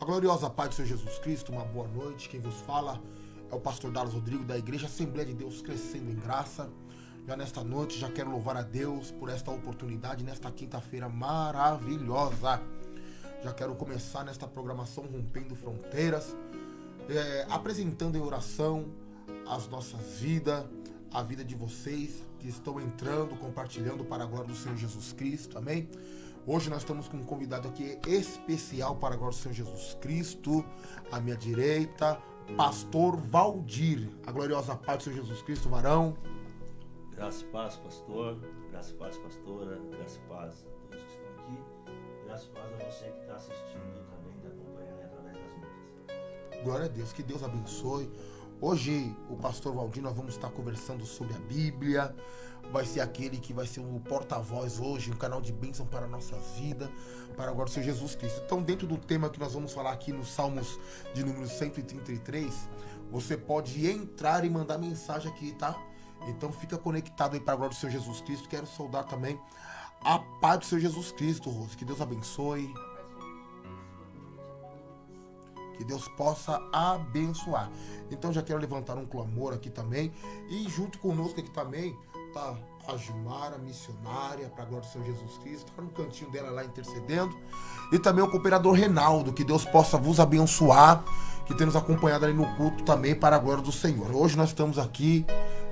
A gloriosa paz do Senhor Jesus Cristo, uma boa noite. Quem vos fala é o pastor Darlos Rodrigo da Igreja Assembleia de Deus Crescendo em Graça. Já nesta noite, já quero louvar a Deus por esta oportunidade, nesta quinta-feira maravilhosa. Já quero começar nesta programação Rompendo Fronteiras, apresentando em oração as nossas vidas, a vida de vocês que estão entrando, compartilhando para a glória do Senhor Jesus Cristo, amém? Hoje nós estamos com um convidado aqui especial para a glória do Senhor Jesus Cristo, à minha direita, pastor Valdir. A gloriosa paz do Senhor Jesus Cristo, varão. Graça e paz, pastor. Graça e paz, pastora. Graça e paz a todos que estão aqui. Graça e paz a você que está assistindo e também está acompanhando através das mídias. Glória a Deus, que Deus abençoe. Hoje, o pastor Valdir, nós vamos estar conversando sobre a Bíblia. Vai ser aquele que vai ser o porta-voz hoje, um canal de bênção para a nossa vida, para agora o Senhor Jesus Cristo. Então, dentro do tema que nós vamos falar aqui nos Salmos de número 133, você pode entrar e mandar mensagem aqui, tá? Então, fica conectado aí para a glória do Senhor Jesus Cristo. Quero saudar também a paz do Senhor Jesus Cristo, Rose. Que Deus abençoe. Que Deus possa abençoar. Então já quero levantar um clamor aqui também. E junto conosco aqui também tá a Gilmara, missionária, para a glória do Senhor Jesus Cristo. Está no cantinho dela lá intercedendo. E também o cooperador Reinaldo. Que Deus possa vos abençoar. Que tem nos acompanhado ali no culto também para a glória do Senhor. Hoje nós estamos aqui,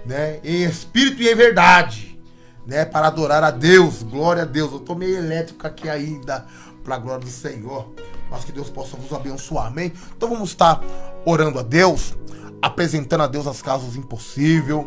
né, em espírito e em verdade, né, para adorar a Deus. Glória a Deus. Eu tô meio elétrico aqui ainda para a glória do Senhor. Mas que Deus possa vos abençoar, amém? Então vamos estar orando a Deus, apresentando a Deus as causas impossíveis.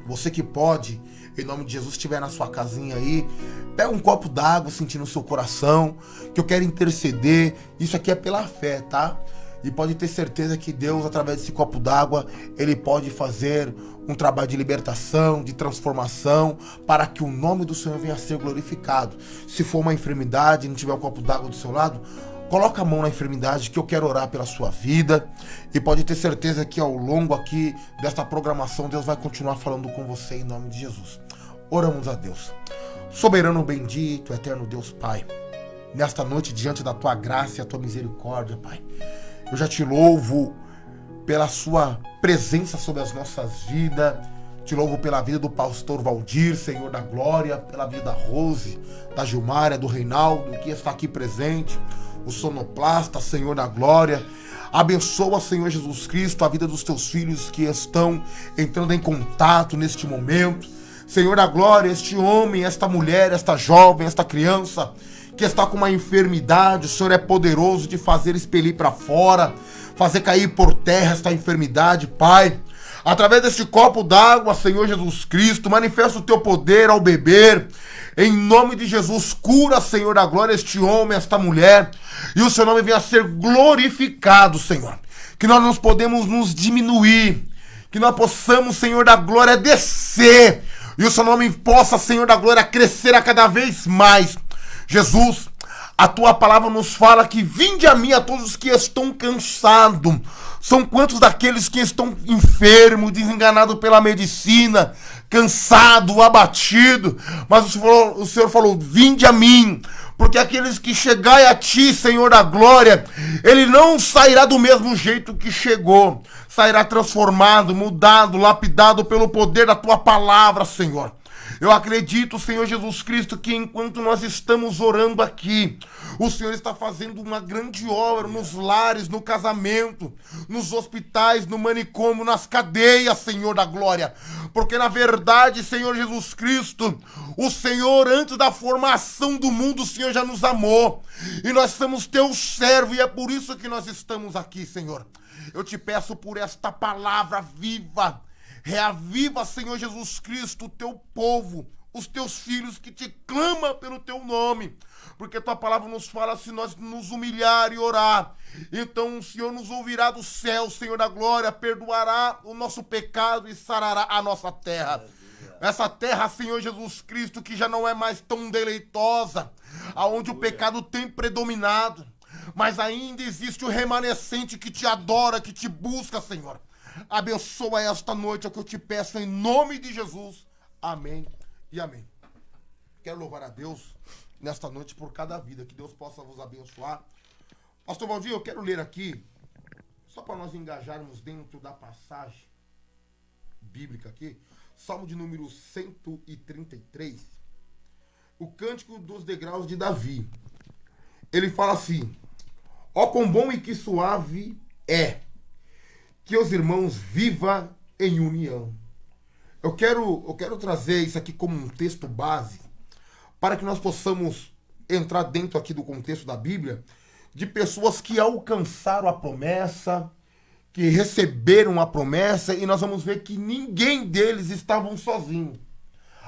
Você que pode, em nome de Jesus, estiver na sua casinha aí, pega um copo d'água, sentindo o seu coração, que eu quero interceder. Isso aqui é pela fé, tá? E pode ter certeza que Deus, através desse copo d'água, Ele pode fazer um trabalho de libertação, de transformação, para que o nome do Senhor venha a ser glorificado. Se for uma enfermidade e não tiver o copo d'água do seu lado, coloca a mão na enfermidade, que eu quero orar pela sua vida. E pode ter certeza que ao longo aqui desta programação, Deus vai continuar falando com você em nome de Jesus. Oramos a Deus. Soberano bendito, eterno Deus Pai, nesta noite, diante da tua graça e a tua misericórdia, Pai, eu já te louvo pela sua presença sobre as nossas vidas. Te louvo pela vida do pastor Valdir, Senhor da glória, pela vida da Rose, da Gilmária, do Reinaldo, que está aqui presente, o sonoplasta, Senhor da glória. Abençoa, Senhor Jesus Cristo, a vida dos teus filhos que estão entrando em contato neste momento. Senhor da glória, este homem, esta mulher, esta jovem, esta criança que está com uma enfermidade, o Senhor é poderoso de fazer expelir para fora, fazer cair por terra esta enfermidade, Pai. Através deste copo d'água, Senhor Jesus Cristo, manifesta o teu poder ao beber. Em nome de Jesus, cura, Senhor da glória, este homem, esta mulher, e o seu nome venha a ser glorificado, Senhor. Que nós não podemos nos diminuir, que nós possamos, Senhor da glória, descer, e o seu nome possa, Senhor da glória, crescer a cada vez mais. Jesus, a tua palavra nos fala que vinde a mim a todos os que estão cansados. São quantos daqueles que estão enfermos, desenganados pela medicina, cansado, abatido. Mas o Senhor falou, vinde a mim, porque aqueles que chegarem a ti, Senhor da glória, ele não sairá do mesmo jeito que chegou. Sairá transformado, mudado, lapidado pelo poder da tua palavra, Senhor. Eu acredito, Senhor Jesus Cristo, que enquanto nós estamos orando aqui, o Senhor está fazendo uma grande obra nos lares, no casamento, nos hospitais, no manicômio, nas cadeias, Senhor da glória. Porque na verdade, Senhor Jesus Cristo, o Senhor, antes da formação do mundo, o Senhor já nos amou. E nós somos teus servos e é por isso que nós estamos aqui, Senhor. Eu te peço por esta palavra viva. Reaviva, Senhor Jesus Cristo, o teu povo, os teus filhos que te clamam pelo teu nome. Porque tua palavra nos fala, se nós nos humilhar e orar, então o Senhor nos ouvirá do céu, Senhor da glória, perdoará o nosso pecado e sarará a nossa terra. Essa terra, Senhor Jesus Cristo, que já não é mais tão deleitosa, aonde o pecado tem predominado, mas ainda existe o remanescente que te adora, que te busca, Senhor. Abençoa esta noite, é o que eu te peço em nome de Jesus. Amém e amém. Quero louvar a Deus nesta noite por cada vida. Que Deus possa vos abençoar. Pastor Valdir, eu quero ler aqui, só para nós engajarmos dentro da passagem bíblica aqui, Salmo de número 133, o Cântico dos Degraus de Davi. Ele fala assim: ó, quão bom e que suave é que os irmãos vivam em união. Eu quero trazer isso aqui como um texto base para que nós possamos entrar dentro aqui do contexto da Bíblia de pessoas que alcançaram a promessa, que receberam a promessa, e nós vamos ver que ninguém deles estavam sozinhos.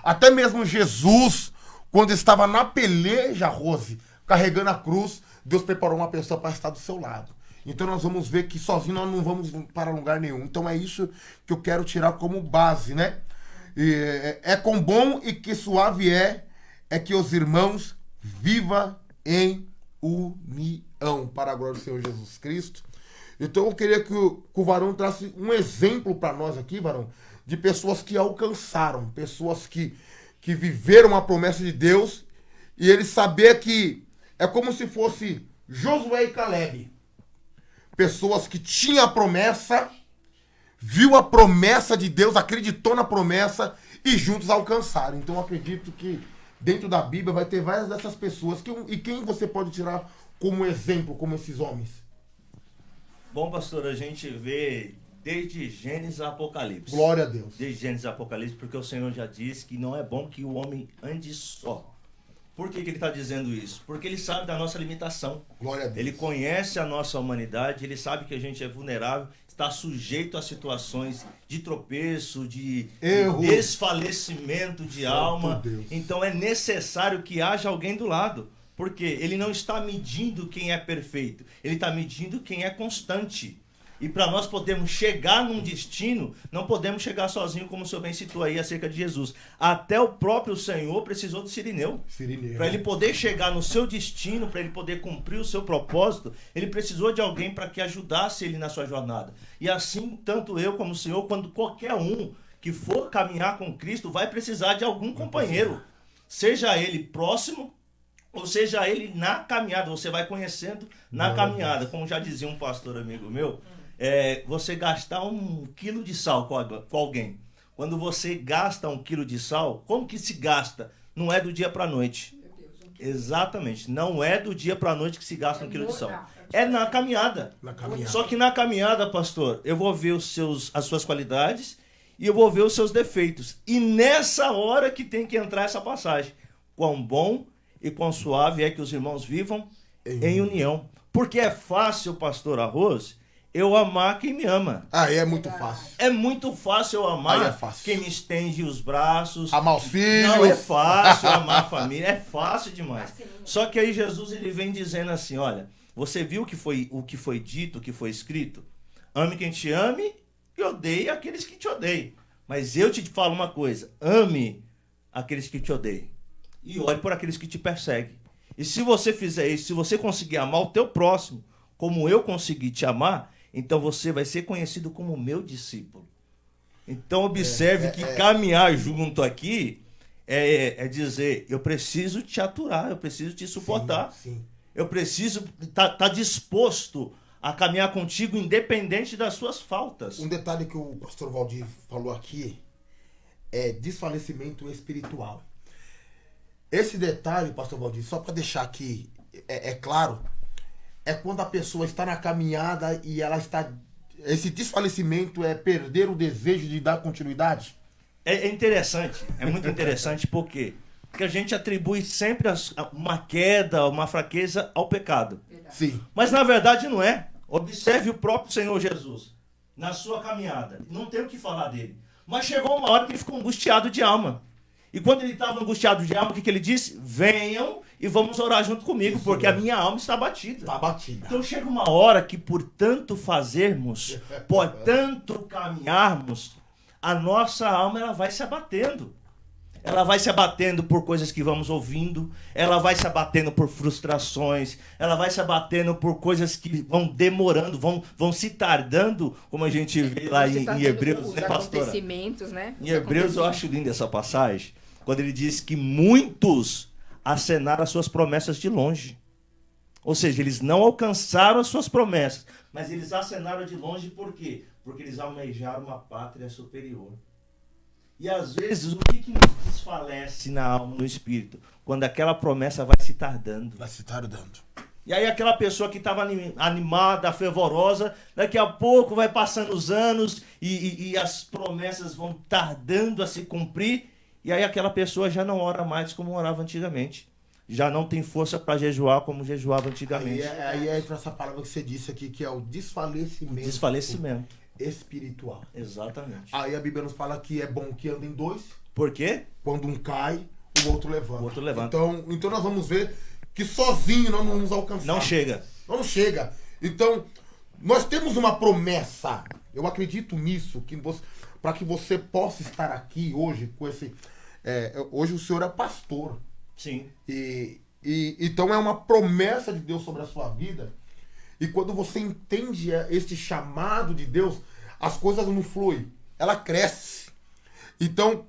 Até mesmo Jesus, quando estava na peleja, Rose, carregando a cruz, Deus preparou uma pessoa para estar do seu lado. Então nós vamos ver que sozinho nós não vamos para lugar nenhum. Então é isso que eu quero tirar como base, né? É quão bom e que suave é que os irmãos vivam em união, para a glória do Senhor Jesus Cristo. Então eu queria que o varão trasse um exemplo para nós aqui, varão, de pessoas que alcançaram, pessoas que viveram a promessa de Deus, e ele saber que é como se fosse Josué e Caleb. Pessoas que tinham a promessa, viu a promessa de Deus, acreditou na promessa e juntos alcançaram. Então eu acredito que dentro da Bíblia vai ter várias dessas pessoas. E quem você pode tirar como exemplo, como esses homens? Bom, pastor, a gente vê desde Gênesis a Apocalipse. Glória a Deus. Desde Gênesis a Apocalipse, porque o Senhor já disse que não é bom que o homem ande só. Por que ele está dizendo isso? Porque ele sabe da nossa limitação. Glória a Deus. Ele conhece a nossa humanidade, ele sabe que a gente é vulnerável, está sujeito a situações de tropeço, de desfalecimento de alma. Deus. Então é necessário que haja alguém do lado. Porque ele não está medindo quem é perfeito, ele está medindo quem é constante. E para nós podermos chegar num destino, não podemos chegar sozinho, como o senhor bem citou aí acerca de Jesus. Até o próprio Senhor precisou de Cirineu. Para ele poder chegar no seu destino, para ele poder cumprir o seu propósito, ele precisou de alguém para que ajudasse ele na sua jornada. E assim, tanto eu como o senhor, quando qualquer um que for caminhar com Cristo, vai precisar de algum companheiro. Seja ele próximo, ou seja ele na caminhada. Você vai conhecendo na caminhada. Como já dizia um pastor amigo meu, você gastar 1 quilo de sal com alguém. Quando você gasta 1 quilo de sal, como que se gasta? Não é do dia para a noite. Exatamente. Não é do dia para a noite que se gasta 1 quilo de sal. É na caminhada. Só que na caminhada, pastor, eu vou ver as suas qualidades e eu vou ver os seus defeitos. E nessa hora que tem que entrar essa passagem. Quão bom e quão suave é que os irmãos vivam em união. Porque é fácil, pastor Arroz, eu amar quem me ama. É muito fácil. É muito fácil eu amar quem me estende os braços. Amar os filhos. Não é fácil amar a família, é fácil demais. Só que aí Jesus ele vem dizendo assim, olha, você viu o que foi dito, o que foi escrito? Ame quem te ame e odeie aqueles que te odeiam. Mas eu te falo uma coisa, ame aqueles que te odeiam. E olhe por aqueles que te perseguem. E se você fizer isso, se você conseguir amar o teu próximo, como eu consegui te amar, então você vai ser conhecido como meu discípulo. Então observe que caminhar junto aqui é dizer, eu preciso te aturar, eu preciso te suportar. Sim. Eu preciso tá disposto a caminhar contigo independente das suas faltas. Um detalhe que o pastor Valdir falou aqui é desfalecimento espiritual. Esse detalhe, pastor Valdir, só para deixar aqui claro, é quando a pessoa está na caminhada e ela está... Esse desfalecimento é perder o desejo de dar continuidade? É interessante, é muito interessante, por quê? Porque a gente atribui sempre uma queda, uma fraqueza ao pecado. Sim. Mas na verdade não é. Observe o próprio Senhor Jesus, na sua caminhada. Não tem o que falar dele. Mas chegou uma hora que ele ficou angustiado de alma. E quando ele estava angustiado de alma, o que ele disse? Venham e vamos orar junto comigo, porque a minha alma está batida. Está batida. Então chega uma hora que por tanto fazermos, por tanto caminharmos, a nossa alma ela vai se abatendo. Ela vai se abatendo por coisas que vamos ouvindo, ela vai se abatendo por frustrações, ela vai se abatendo por coisas que vão demorando, vão se tardando, como a gente vê lá em Hebreus, né, pastora? Acontecimentos, né? Em Hebreus eu acho linda essa passagem, quando ele diz que muitos acenaram as suas promessas de longe. Ou seja, eles não alcançaram as suas promessas, mas eles acenaram de longe por quê? Porque eles almejaram uma pátria superior. E às vezes, o que nos desfalece na alma, no espírito? Quando aquela promessa vai se tardando. Vai se tardando. E aí aquela pessoa que estava animada, fervorosa, daqui a pouco vai passando os anos e as promessas vão tardando a se cumprir, e aí aquela pessoa já não ora mais como orava antigamente. Já não tem força para jejuar como jejuava antigamente. Aí entra essa palavra que você disse aqui, que é o desfalecimento. Desfalecimento. Espiritual. Exatamente. Aí a Bíblia nos fala que é bom que andem dois. Por quê? Quando um cai, o outro levanta. O outro levanta. Então nós vamos ver que sozinho nós não vamos alcançar. Não chega. Não chega. Então, nós temos uma promessa. Eu acredito nisso, para que você possa estar aqui hoje com esse... hoje o senhor é pastor. Sim. Então é uma promessa de Deus sobre a sua vida. E quando você entende este chamado de Deus, as coisas não fluem. Ela cresce. Então,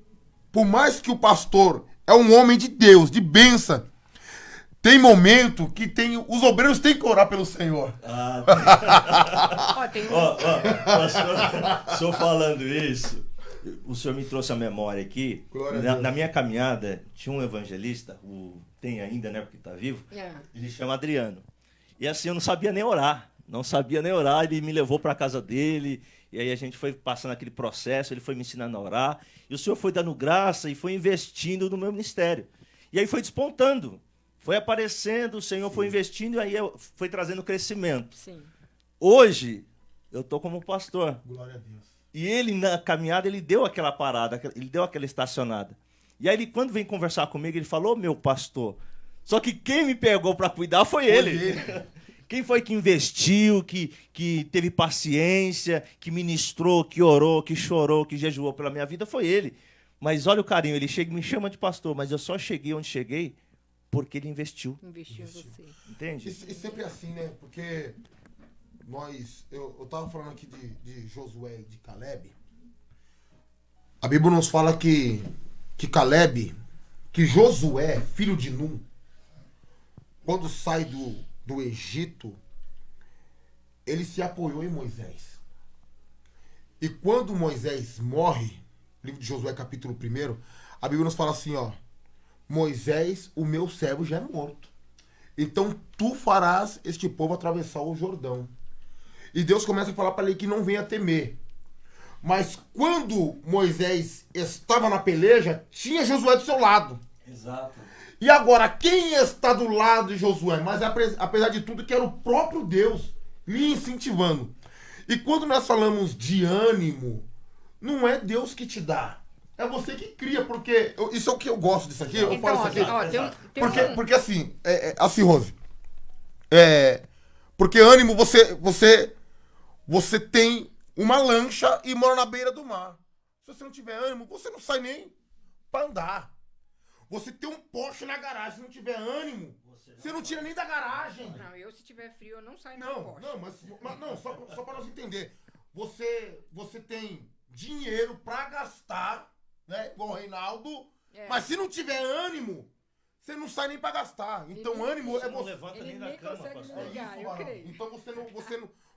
por mais que o pastor é um homem de Deus, de bênção, tem momento que os obreiros têm que orar pelo Senhor. Pastor, senhor falando isso, o senhor me trouxe a memória aqui. Na minha caminhada, tinha um evangelista, tem ainda, né, porque está vivo, ele chama Adriano. E assim, eu não sabia nem orar, ele me levou para a casa dele, e aí a gente foi passando aquele processo, ele foi me ensinando a orar, e o senhor foi dando graça e foi investindo no meu ministério. E aí foi despontando, foi aparecendo, o Senhor foi investindo, e aí foi trazendo crescimento. Sim. Hoje, eu estou como pastor. Glória a Deus. E ele, na caminhada, ele deu aquela parada, ele deu aquela estacionada. E aí, ele, quando vem conversar comigo, ele falou, meu pastor, só que quem me pegou para cuidar foi ele. Quem foi que investiu, que teve paciência, que ministrou, que orou, que chorou, que jejuou pela minha vida, foi ele. Mas olha o carinho, ele me chama de pastor, mas eu só cheguei onde cheguei porque ele investiu. Investiu em você. Entende? E sempre assim, né? Porque eu tava falando aqui de Josué e de Caleb. A Bíblia nos fala que Josué, filho de Num, quando sai do Egito, ele se apoiou em Moisés. E quando Moisés morre, livro de Josué, capítulo 1, a Bíblia nos fala assim, ó, Moisés, o meu servo, já é morto. Então tu farás este povo atravessar o Jordão. E Deus começa a falar para ele que não venha temer. Mas quando Moisés estava na peleja, tinha Josué do seu lado. Exato. E agora, quem está do lado de Josué? Mas apesar de tudo, que era o próprio Deus lhe incentivando. E quando nós falamos de ânimo, não é Deus que te dá. É você que cria, porque... Isso é o que eu gosto disso aqui. Eu falo isso aqui. Porque assim, assim, Rose. Porque ânimo, você tem uma lancha e mora na beira do mar. Se você não tiver ânimo, você não sai nem para andar. Você tem um Porsche na garagem, se não tiver ânimo, você não tira nem da garagem. Não, eu se tiver frio, eu não saio do Porsche. Não, só para nós entender. Você tem dinheiro para gastar, né? Igual o Reinaldo, mas se não tiver ânimo, você não sai nem para gastar. Então ânimo é você. Não levanta nem da cama, pastor. Eu creio. Então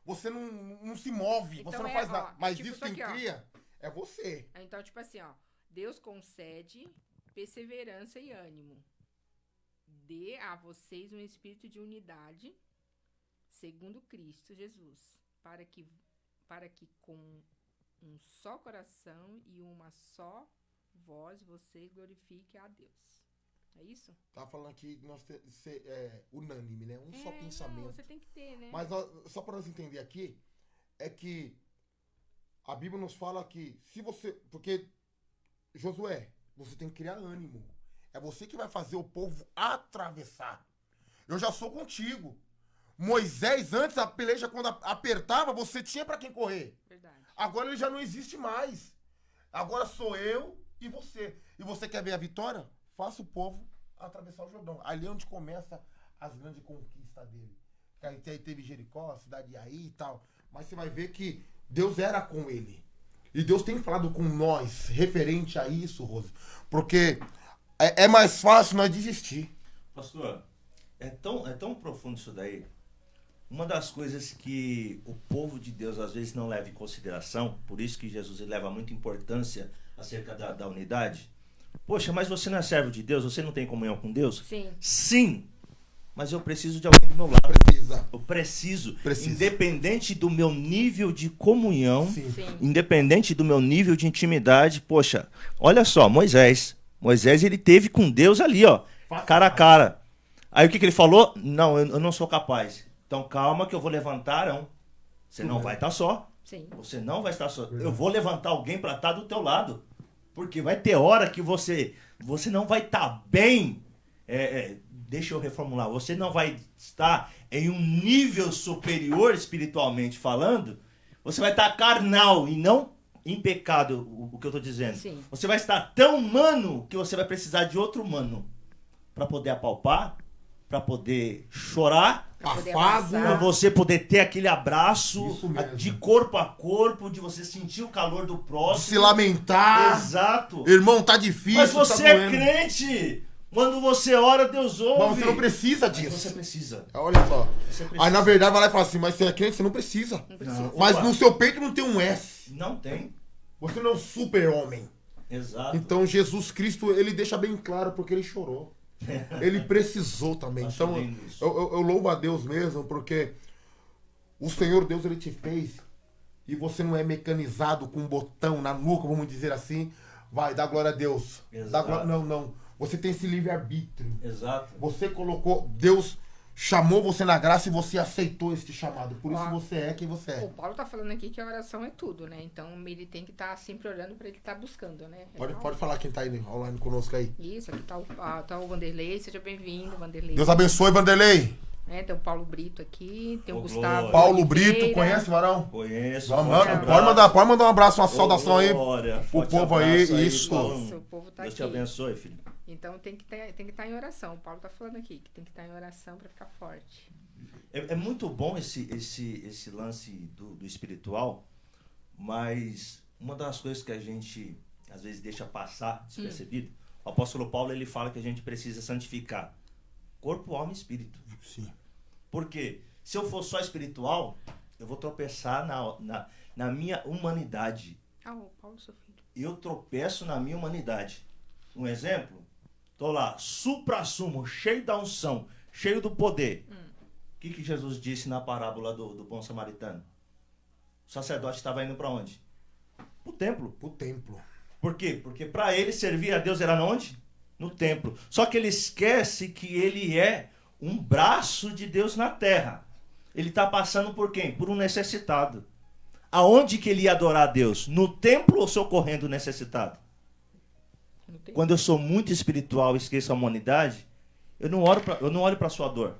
você não se move, Então você não faz nada. Mas tipo isso quem cria é você. Então, tipo assim, ó, Deus concede perseverança e ânimo. Dê a vocês um espírito de unidade, segundo Cristo Jesus, para que com um só coração e uma só voz você glorifique a Deus. É isso? Tá falando aqui que nós temos que ser unânime, né? Só pensamento. Não, você tem que ter, né? Mas só para nós entender aqui, é que a Bíblia nos fala que se você... Porque, Josué, você tem que criar ânimo. É você que vai fazer o povo atravessar. Eu já sou contigo. Moisés, antes a peleja, quando apertava, você tinha para quem correr. Verdade. Agora ele já não existe mais. Agora sou eu e você. E você quer ver a vitória? Faça o povo atravessar o Jordão. Ali é onde começa as grandes conquistas dele. Aí teve Jericó, a cidade de Aí e tal. Mas você vai ver que Deus era com ele. E Deus tem falado com nós referente a isso, Rose. Porque é mais fácil nós desistir. Pastor, É tão profundo isso daí. Uma das coisas que o povo de Deus às vezes não leva em consideração, por isso que Jesus leva muita importância acerca da unidade. Poxa, mas você não é servo de Deus? Você não tem comunhão com Deus? Sim. Sim, mas eu preciso de alguém do meu lado. Precisa. Eu preciso. Precisa. Independente do meu nível de comunhão, Sim. Sim. independente do meu nível de intimidade. Poxa, olha só, Moisés, ele teve com Deus ali, ó, cara a cara. Aí o que ele falou? Não, eu não sou capaz. Então calma que eu vou levantar Arão. Você não vai estar só. Sim. Você não vai estar só. Eu vou levantar alguém para estar do teu lado. Porque vai ter hora que você não vai estar bem. Deixa eu reformular. Você não vai estar em um nível superior espiritualmente falando. Você vai estar carnal e não em pecado, o que eu estou dizendo. Sim. Você vai estar tão humano que você vai precisar de outro humano para poder apalpar, para poder chorar, Pra poder Afago. para abraçar. você poder ter aquele abraço Isso mesmo. de corpo a corpo, de você sentir o calor do próximo. Se lamentar. Exato. Irmão, tá difícil. Mas você tá é doendo. crente. Quando você ora, Deus ouve. Mas você não precisa Mas disso. você precisa. Olha só. Você precisa. Aí na verdade vai lá e fala assim, mas você é crente, você não precisa. Não precisa. Mas Opa. no seu peito não tem um S. Não tem. Você não é um super-homem. Exato. Então Jesus Cristo, ele deixa bem claro porque ele chorou. Ele precisou também. Acho Então lindo isso. eu louvo a Deus mesmo, porque o Senhor Deus, ele te fez e você não é mecanizado com um botão na nuca, vamos dizer assim. Vai, dá glória a Deus. Dá Exato. glória... Não. Você tem esse livre-arbítrio. Exato. Você colocou, Deus chamou você na graça e você aceitou este chamado. Por isso Ó. você é quem você O é. Paulo tá falando aqui que a oração é tudo, né? Então ele tem que estar sempre orando pra ele estar buscando, né? Pode falar quem tá aí online conosco aí. Isso, aqui tá o Vanderlei, seja bem-vindo, Vanderlei. Deus abençoe, Vanderlei. Tem o Paulo Brito aqui, tem o Ô, Gustavo. glória. Paulo Brito, Oliveira. conhece, Varão? Conheço. Pode forte mandar um abraço, uma saudação aí. Glória, pro forte povo aí, abraço isso. Paulão. Isso, o povo tá Deus te aqui. abençoe, filho. Então tem que estar em oração. O Paulo tá falando aqui que tem que estar em oração pra ficar forte. É muito bom esse lance do espiritual, mas uma das coisas que a gente às vezes deixa passar despercebido, o apóstolo Paulo ele fala que a gente precisa santificar corpo, alma e espírito. Sim. Porque se eu for só espiritual, eu vou tropeçar na minha humanidade. O Paulo, seu filho. Eu tropeço na minha humanidade. Um exemplo, tô lá, supra-sumo, cheio da unção, cheio do poder. O que Jesus disse na parábola do bom samaritano? O sacerdote estava indo para onde? Pro templo. O templo. Por quê? Porque para ele servir a Deus era onde? No templo. Só que ele esquece que ele é um braço de Deus na terra. Ele está passando por quem? Por um necessitado. Aonde que ele ia adorar a Deus? No templo ou socorrendo o necessitado? Não tem? Quando eu sou muito espiritual e esqueço a humanidade, eu não olho para a sua dor.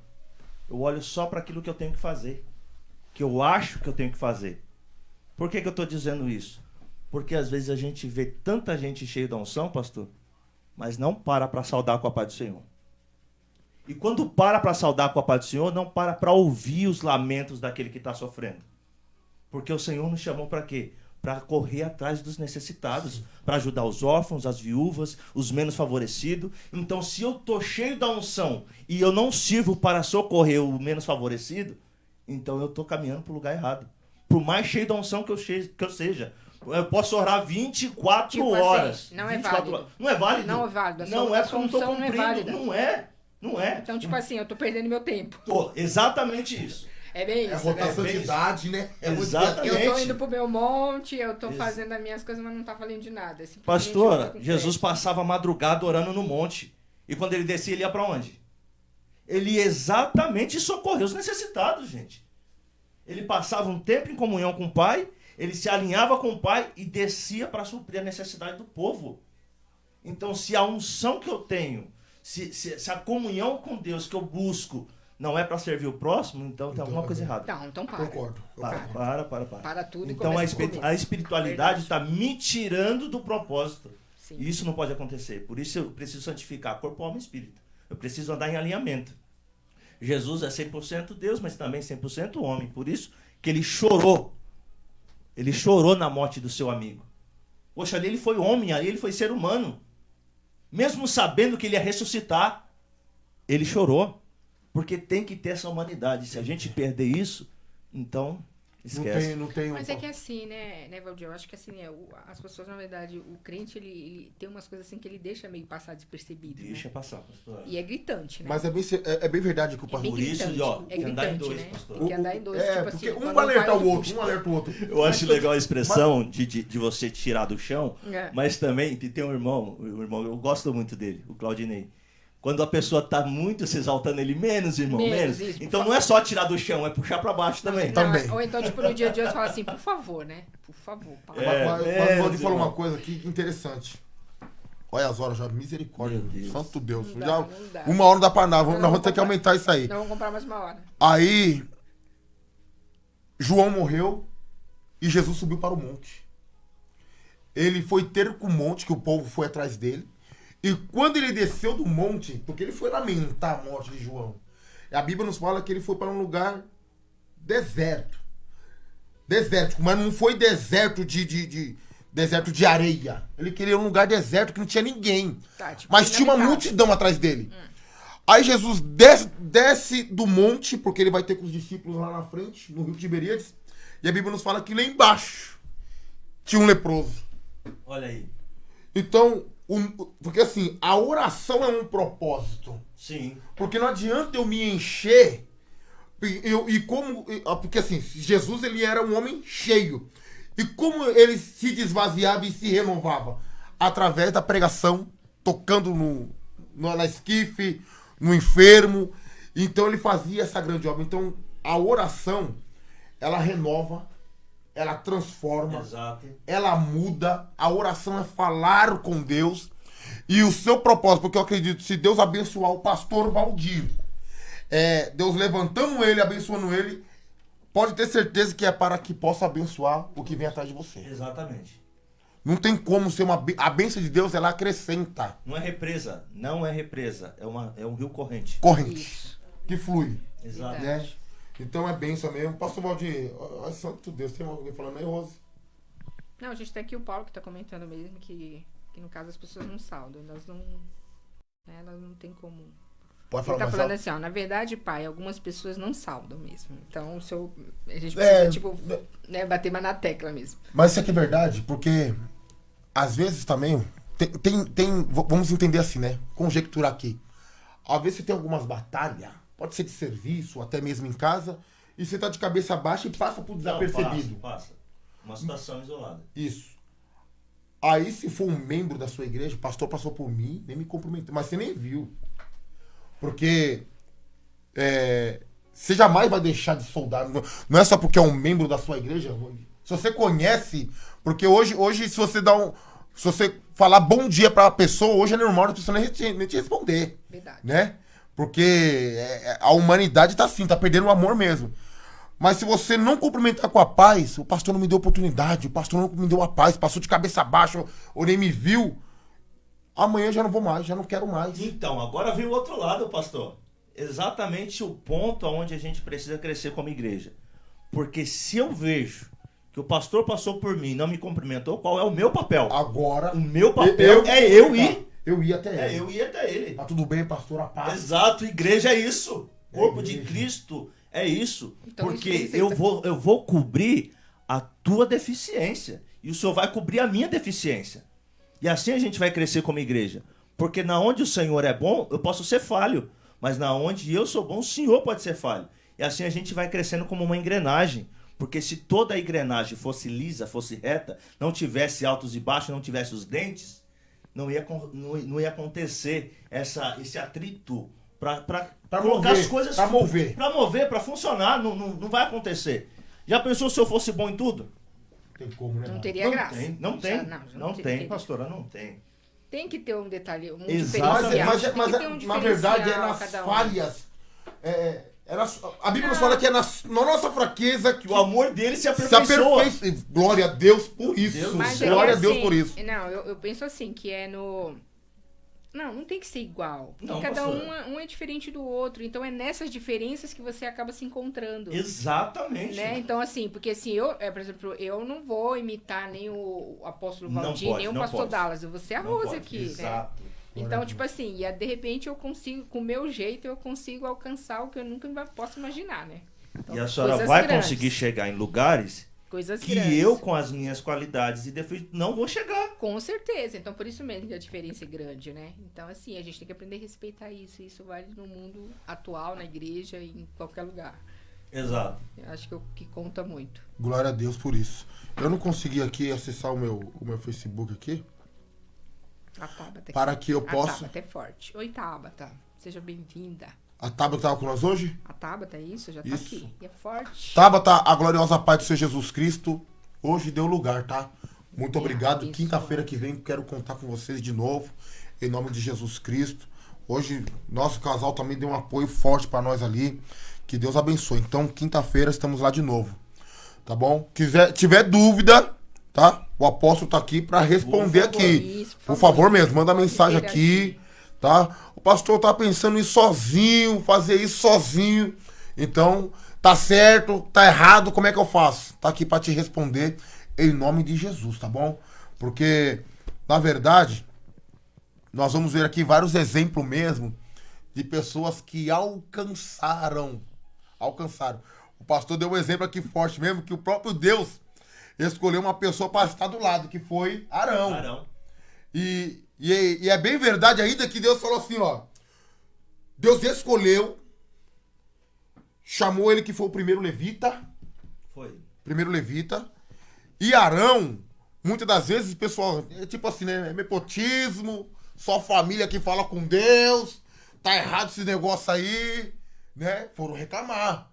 Eu olho só para aquilo que eu tenho que fazer. Que eu acho que eu tenho que fazer. Por que eu estou dizendo isso? Porque às vezes a gente vê tanta gente cheia da unção, pastor, mas não para saudar com a paz do Senhor. E quando para saudar com a paz do Senhor, não para ouvir os lamentos daquele que está sofrendo. Porque o Senhor nos chamou para quê? Para correr atrás dos necessitados, para ajudar os órfãos, as viúvas, os menos favorecidos. Então, se eu estou cheio da unção e eu não sirvo para socorrer o menos favorecido, então eu estou caminhando para o lugar errado. Por mais cheio da unção que eu seja. Eu posso orar 24 Tipo horas. assim, não é 24 válido. horas. Não é válido? Não é válido. Não é porque eu não estou unção não é cumprindo. válida. Não é. Então, tipo assim, eu tô perdendo meu tempo. Exatamente isso. É bem É isso. rotação bem de isso. idade, né? Exatamente. Eu tô indo pro meu monte, eu tô Isso. fazendo as minhas coisas, mas não tá valendo de nada. Simplesmente eu Pastora, tô com Jesus fé. passava a madrugada orando no monte. E quando ele descia, ele ia para onde? Ele ia exatamente socorrer os necessitados, gente. Ele passava um tempo em comunhão com o Pai, ele se alinhava com o Pai e descia para suprir a necessidade do povo. Então, se a unção que eu tenho, se a comunhão com Deus que eu busco não é para servir o próximo, então tem Então, alguma coisa errada. Não, então para. Concordo. Para. Para tudo e Então começa do começo. a espiritualidade Verdade. está me tirando do propósito. Sim. E isso não pode acontecer. Por isso eu preciso santificar corpo, alma e espírito. Eu preciso andar em alinhamento. Jesus é 100% Deus, mas também 100% homem. Por isso que ele chorou. Ele chorou na morte do seu amigo. Poxa, ali ele foi homem, ali ele foi ser humano. Mesmo sabendo que ele ia ressuscitar, ele chorou. Porque tem que ter essa humanidade. Se a gente perder isso, então esquece. Não tem Mas é que é assim, né, Valdir? Eu acho que assim, as pessoas, na verdade, o crente, ele tem umas coisas assim que ele deixa meio passar despercebido, Deixa né? passar, pastor. E é gritante, né? Mas é bem verdade que o É pastor... bem Por isso, gritante, ó, é que andar em gritante, dois, né? pastor. Tem que andar em dois, tipo porque assim. um quando vai alertar vai- o outro, um alerta o outro. Eu acho legal a expressão de você tirar do chão, É. mas também tem um irmão, eu gosto muito dele, o Claudinei. Quando a pessoa tá muito se exaltando ele, menos, irmão, menos. Menos, isso, por Então não é só tirar do chão, é puxar pra baixo também. Não, Também. Ou então, tipo, no dia a dia você fala assim, por favor, né? Por favor, para. Mas o Valdir falou irmão. uma coisa aqui interessante. Olha as horas já, misericórdia. Meu Deus. Santo Deus. Não dá, Já, não dá. uma hora não dá pra nada. Não, Nós vamos ter vamos que aumentar isso aí. Não vamos comprar mais uma hora. Aí, João morreu e Jesus subiu para o monte. Ele foi ter com o monte, que o povo foi atrás dele. E quando ele desceu do monte, porque ele foi lamentar a morte de João, a Bíblia nos fala que ele foi para um lugar deserto. Desértico, mas não foi deserto deserto de areia. Ele queria um lugar deserto que não tinha ninguém. Tá, tipo, Mas tinha uma inabitável. multidão atrás dele. Aí Jesus desce do monte, porque ele vai ter com os discípulos lá na frente, no rio Tiberíades. E a Bíblia nos fala que lá embaixo tinha um leproso. Olha aí. Então, porque assim, a oração é um propósito. Sim. Porque não adianta eu me encher. Porque assim, Jesus ele era um homem cheio. E como ele se desvaziava e se renovava? Através da pregação, tocando na esquife, no enfermo. Então ele fazia essa grande obra. Então a oração, ela renova, ela transforma, Exato. ela muda. A oração é falar com Deus. E o seu propósito, porque eu acredito, se Deus abençoar o pastor Valdir, Deus levantando ele, abençoando ele, pode ter certeza que é para que possa abençoar o que vem atrás de você. Exatamente. Não tem como ser a bênção de Deus, ela acrescenta. Não é represa. Não é represa. É um rio corrente. Corrente. Isso. Que flui. Exato. Né? Então é bênção mesmo. Pastor Valdir, ai, santo Deus, tem alguém falando aí, Rose? Não, a gente tem aqui o Paulo que tá comentando mesmo que no caso as pessoas não saudam. Elas não tem como. Pode Ele falar tá mais falando alto? assim, ó, na verdade, pai, algumas pessoas não saudam mesmo. Então, a gente É, precisa, tipo, né, bater mais na tecla mesmo. Mas isso aqui é verdade, porque às vezes também vamos entender assim, né? Conjecturar aqui. Às vezes você tem algumas batalhas, pode ser de serviço, ou até mesmo em casa, e você tá de cabeça baixa e passa por desapercebido. Passa. Uma situação isolada. Isso. Aí, se for um membro da sua igreja, o pastor passou por mim, nem me cumprimentou, mas você nem viu. Porque você jamais vai deixar de soldar. Não é só porque é um membro da sua igreja. Se você conhece, porque hoje se você se você falar bom dia pra pessoa, hoje é normal a pessoa nem te responder. Verdade. Né? Porque a humanidade tá assim, tá perdendo o amor mesmo. Mas se você não cumprimentar com a paz, o pastor não me deu oportunidade, o pastor não me deu a paz, passou de cabeça baixa, ou nem me viu, amanhã eu já não vou mais, já não quero mais. Então, agora vem o outro lado, pastor. Exatamente o ponto onde a gente precisa crescer como igreja. Porque se eu vejo que o pastor passou por mim e não me cumprimentou, qual é o meu papel? Agora, O meu papel é eu ir. Eu ia até ele. Eu ir até ele. Tá tudo bem, pastor, a paz. Exato, igreja é isso. Corpo de igreja. Cristo é isso. Então, Porque isso eu vou cobrir a tua deficiência. E o Senhor vai cobrir a minha deficiência. E assim a gente vai crescer como igreja. Porque na onde o Senhor é bom, eu posso ser falho. Mas na onde eu sou bom, o Senhor pode ser falho. E assim a gente vai crescendo como uma engrenagem. Porque se toda a engrenagem fosse lisa, fosse reta, não tivesse altos e baixos, não tivesse os dentes, não ia acontecer esse atrito para colocar mover, as coisas... pra mover. Para mover, para funcionar, não vai acontecer. Já pensou se eu fosse bom em tudo? Tem como, né? Não mano? teria Não graça. tem, não Já tem. já Não teria. tem, pastora, não tem. Tem que ter um detalhe, um Exato. diferencial. Mas, Tem que ter um na verdade, é diferencial nas cada um. falhas. A Bíblia nos fala que é na nossa fraqueza que Que o amor dele se se aperfeiçoa. aperfeiçoa. Glória a Deus por isso. Deus do Mas céu. é que Glória a Deus assim, por isso. Não, eu penso assim, que é no... Não tem que ser igual. Porque Não, cada pastora. um é diferente do outro. Então é nessas diferenças que você acaba se encontrando. Exatamente. Né? Então, assim, porque assim, por exemplo, eu não vou imitar nem o apóstolo Não Valdir, pode, nem o não pastor pode. Dallas. Eu vou ser a Não Rose pode. aqui, né? Exato. Então, tipo assim, de repente eu consigo, com o meu jeito, eu consigo alcançar o que eu nunca posso imaginar, né? Então, E a senhora coisas vai grandes. conseguir chegar em lugares Coisas que grandes. eu, com as minhas qualidades e defeitos, não vou chegar. Com certeza. Então, por isso mesmo que a diferença é grande, né? Então, assim, a gente tem que aprender a respeitar isso. Isso vale no mundo atual, na igreja, em qualquer lugar. Exato. Eu acho que conta muito. Glória a Deus por isso. Eu não consegui aqui acessar o meu Facebook aqui. A Tabata. Para que eu A possa... Tabata é forte. Oi, Tabata. Seja bem-vinda. A Tabata estava com nós hoje? A Tabata, isso? Já tá Isso. aqui. E é forte. Tabata, a gloriosa paz do Senhor Jesus Cristo, hoje deu lugar, tá? Muito obrigado. Isso. Quinta-feira que vem quero contar com vocês de novo, em nome de Jesus Cristo. Hoje, nosso casal também deu um apoio forte para nós ali. Que Deus abençoe. Então, quinta-feira estamos lá de novo. Tá bom? Tiver dúvida, tá? O apóstolo tá aqui para responder Por favor. aqui. Isso, por favor mesmo, manda Pode mensagem interagir. aqui, tá? O pastor tá pensando em ir sozinho, fazer isso sozinho. Então, tá certo, tá errado, como é que eu faço? Tá aqui para te responder em nome de Jesus, tá bom? Porque, na verdade, nós vamos ver aqui vários exemplos mesmo de pessoas que alcançaram. O pastor deu um exemplo aqui forte mesmo, que o próprio Deus escolheu uma pessoa para estar do lado, que foi Arão. Arão. E é bem verdade ainda que Deus falou assim, ó. Deus escolheu, chamou ele que foi o primeiro levita. Foi. Primeiro levita. E Arão, muitas das vezes, pessoal, é tipo assim, né? É nepotismo, só família que fala com Deus, tá errado esse negócio aí, né? Foram reclamar.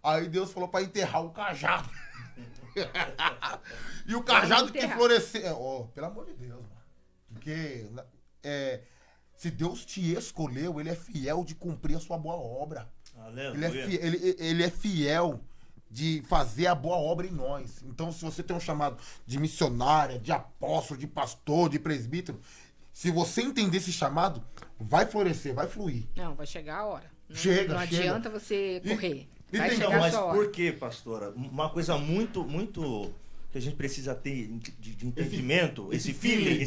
Aí Deus falou pra enterrar o cajado. E o cajado que enterrar. floresceu. Ó, pelo amor de Deus, mano. Porque se Deus te escolheu, ele é fiel de cumprir a sua boa obra. Aleluia. Ele é fiel de fazer a boa obra em nós. Então, se você tem um chamado de missionária, de apóstolo, de pastor, de presbítero, se você entender esse chamado, vai florescer, vai fluir. Não, vai chegar a hora. Não, Chega, não chega. adianta você correr. Vai então, chegar Então, a mas sua hora. por que, pastora? Uma coisa muito que a gente precisa ter de entendimento, esse feeling,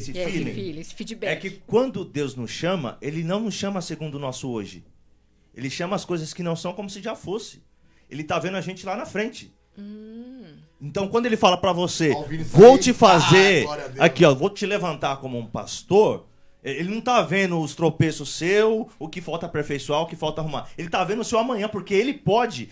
Esse feedback. é que quando Deus nos chama, Ele não nos chama segundo o nosso hoje. Ele chama as coisas que não são como se já fosse. Ele tá vendo a gente lá na frente. Então, quando Ele fala pra você, Ouvindo isso vou aí? te fazer, Glória a Deus. aqui ó, vou te levantar como um pastor, ele não tá vendo os tropeços seu, o que falta aperfeiçoar, o que falta arrumar. Ele tá vendo o seu amanhã, porque ele pode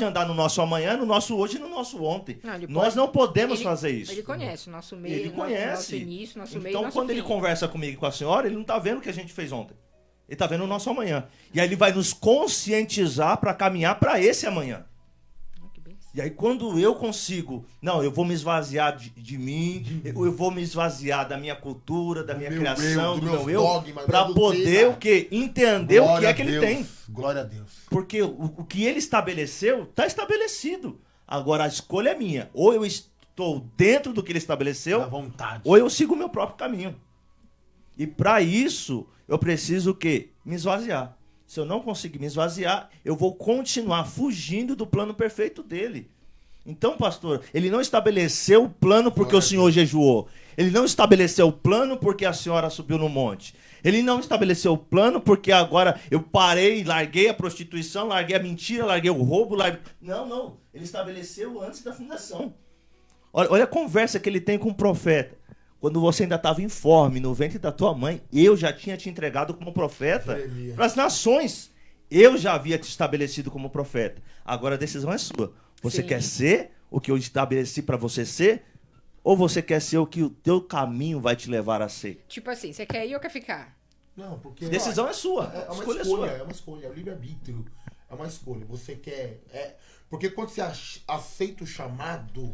andar no nosso amanhã, no nosso hoje e no nosso ontem. Não, ele Nós pode- não podemos ele- fazer isso. Ele conhece o nosso meio, Ele conhece. nosso início, nosso meio, Então, nosso quando fim. ele conversa comigo e com a senhora, ele não tá vendo o que a gente fez ontem. Ele tá vendo o nosso amanhã. E aí ele vai nos conscientizar para caminhar para esse amanhã. Ah, que benção. E aí quando eu consigo, não, eu vou me esvaziar de mim, eu vou me esvaziar da minha cultura, da minha meu criação, eu, do dos meu meus eu, dogmas, para da poder doutrina. o quê? Entender o que Glória é a que ele Deus, tem. Glória a Deus. Porque o que ele estabeleceu, está estabelecido. Agora a escolha é minha. Ou eu estou dentro do que ele estabeleceu, Da vontade. ou eu sigo o meu próprio caminho. E para isso, eu preciso o quê? Me esvaziar. Se eu não conseguir me esvaziar, eu vou continuar fugindo do plano perfeito dele. Então, pastor, ele não estabeleceu o plano porque o senhor jejuou. Ele não estabeleceu o plano porque a senhora subiu no monte. Ele não estabeleceu o plano porque agora eu parei, larguei a prostituição, larguei a mentira, larguei o roubo. Não. Ele estabeleceu antes da fundação. Olha a conversa que ele tem com o profeta. Quando você ainda estava informe no ventre da tua mãe, eu já tinha te entregado como profeta Jeremias. para as nações. Eu já havia te estabelecido como profeta. Agora a decisão é sua. Você Sim. quer ser o que eu estabeleci para você ser? Ou você quer ser o que o teu caminho vai te levar a ser? Tipo assim, você quer ir ou quer ficar? Não, porque... Decisão é sua. É uma Escolha escolha, é sua. é uma escolha, é o livre-arbítrio. É uma escolha. Você quer... Porque quando você aceita o chamado,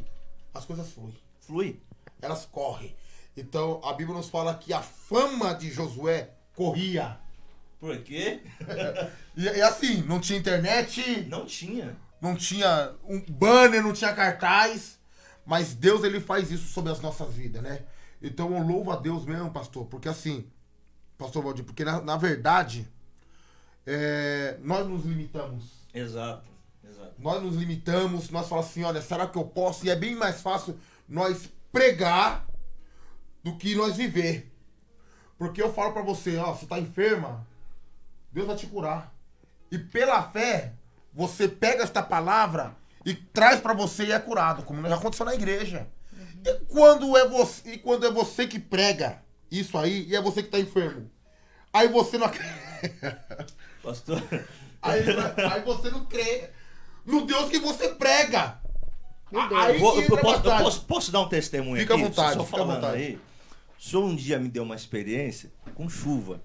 as coisas fluem. Flui. Elas correm. Então, a Bíblia nos fala que a fama de Josué corria. Por quê? E assim, não tinha internet, Não tinha. não tinha um banner, não tinha cartaz. Mas Deus, ele faz isso sobre as nossas vidas, né? Então, eu louvo a Deus mesmo, pastor. Porque assim, pastor Valdir, porque na verdade, nós nos limitamos. Exato. Nós nos limitamos, nós falamos assim, olha, será que eu posso? E é bem mais fácil nós pregar do que nós viver. Porque eu falo pra você, ó, você tá enferma, Deus vai te curar. E pela fé, você pega esta palavra e traz pra você e é curado, como já aconteceu na igreja. E quando é você que prega isso aí, e é você que tá enfermo, aí você não Pastor. aí você não crê no Deus que você prega. Meu Deus. Aí que entra a vantagem. Posso dar um testemunho Fica à aqui? vontade, Só fica à falando vontade. aí. O senhor um dia me deu uma experiência com chuva.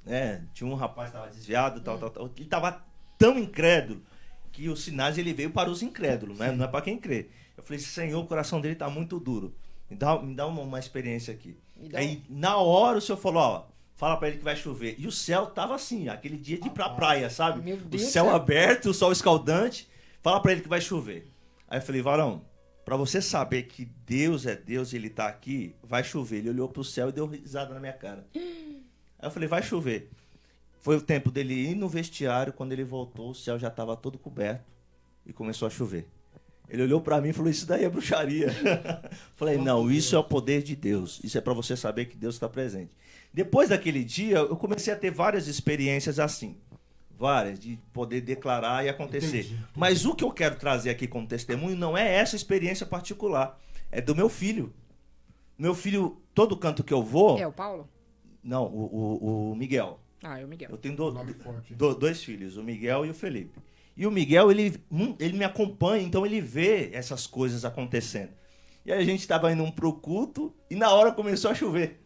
Né? Tinha um rapaz que estava desviado, tal. Ele estava tão incrédulo que os sinais ele veio para os incrédulos, né? Não é para quem crê. Eu falei, Senhor, o coração dele está muito duro. Me dá uma experiência aqui. Aí, na hora, o senhor falou, ó, fala para ele que vai chover. E o céu tava assim, aquele dia de ir pra praia, sabe? Meu Deus O céu do céu. aberto, o sol escaldante. Fala para ele que vai chover. Aí eu falei, varão, para você saber que Deus é Deus e ele tá aqui, vai chover. Ele olhou pro céu e deu risada na minha cara. Aí eu falei, vai chover. Foi o tempo dele ir no vestiário, quando ele voltou, o céu já estava todo coberto e começou a chover. Ele olhou para mim e falou, isso daí é bruxaria. Falei, não, isso é o poder de Deus. Isso é para você saber que Deus está presente. Depois daquele dia, eu comecei a ter várias experiências assim. Várias, de poder declarar e acontecer. Entendi. Mas o que eu quero trazer aqui como testemunho não é essa experiência particular. É do meu filho. Meu filho, todo canto que eu vou... É o Paulo? Não, o Miguel. Ah, é o Miguel. Eu tenho Nome forte. dois filhos, o Miguel e o Felipe. E o Miguel, ele me acompanha, então ele vê essas coisas acontecendo. E aí a gente estava indo pro culto e na hora começou a chover.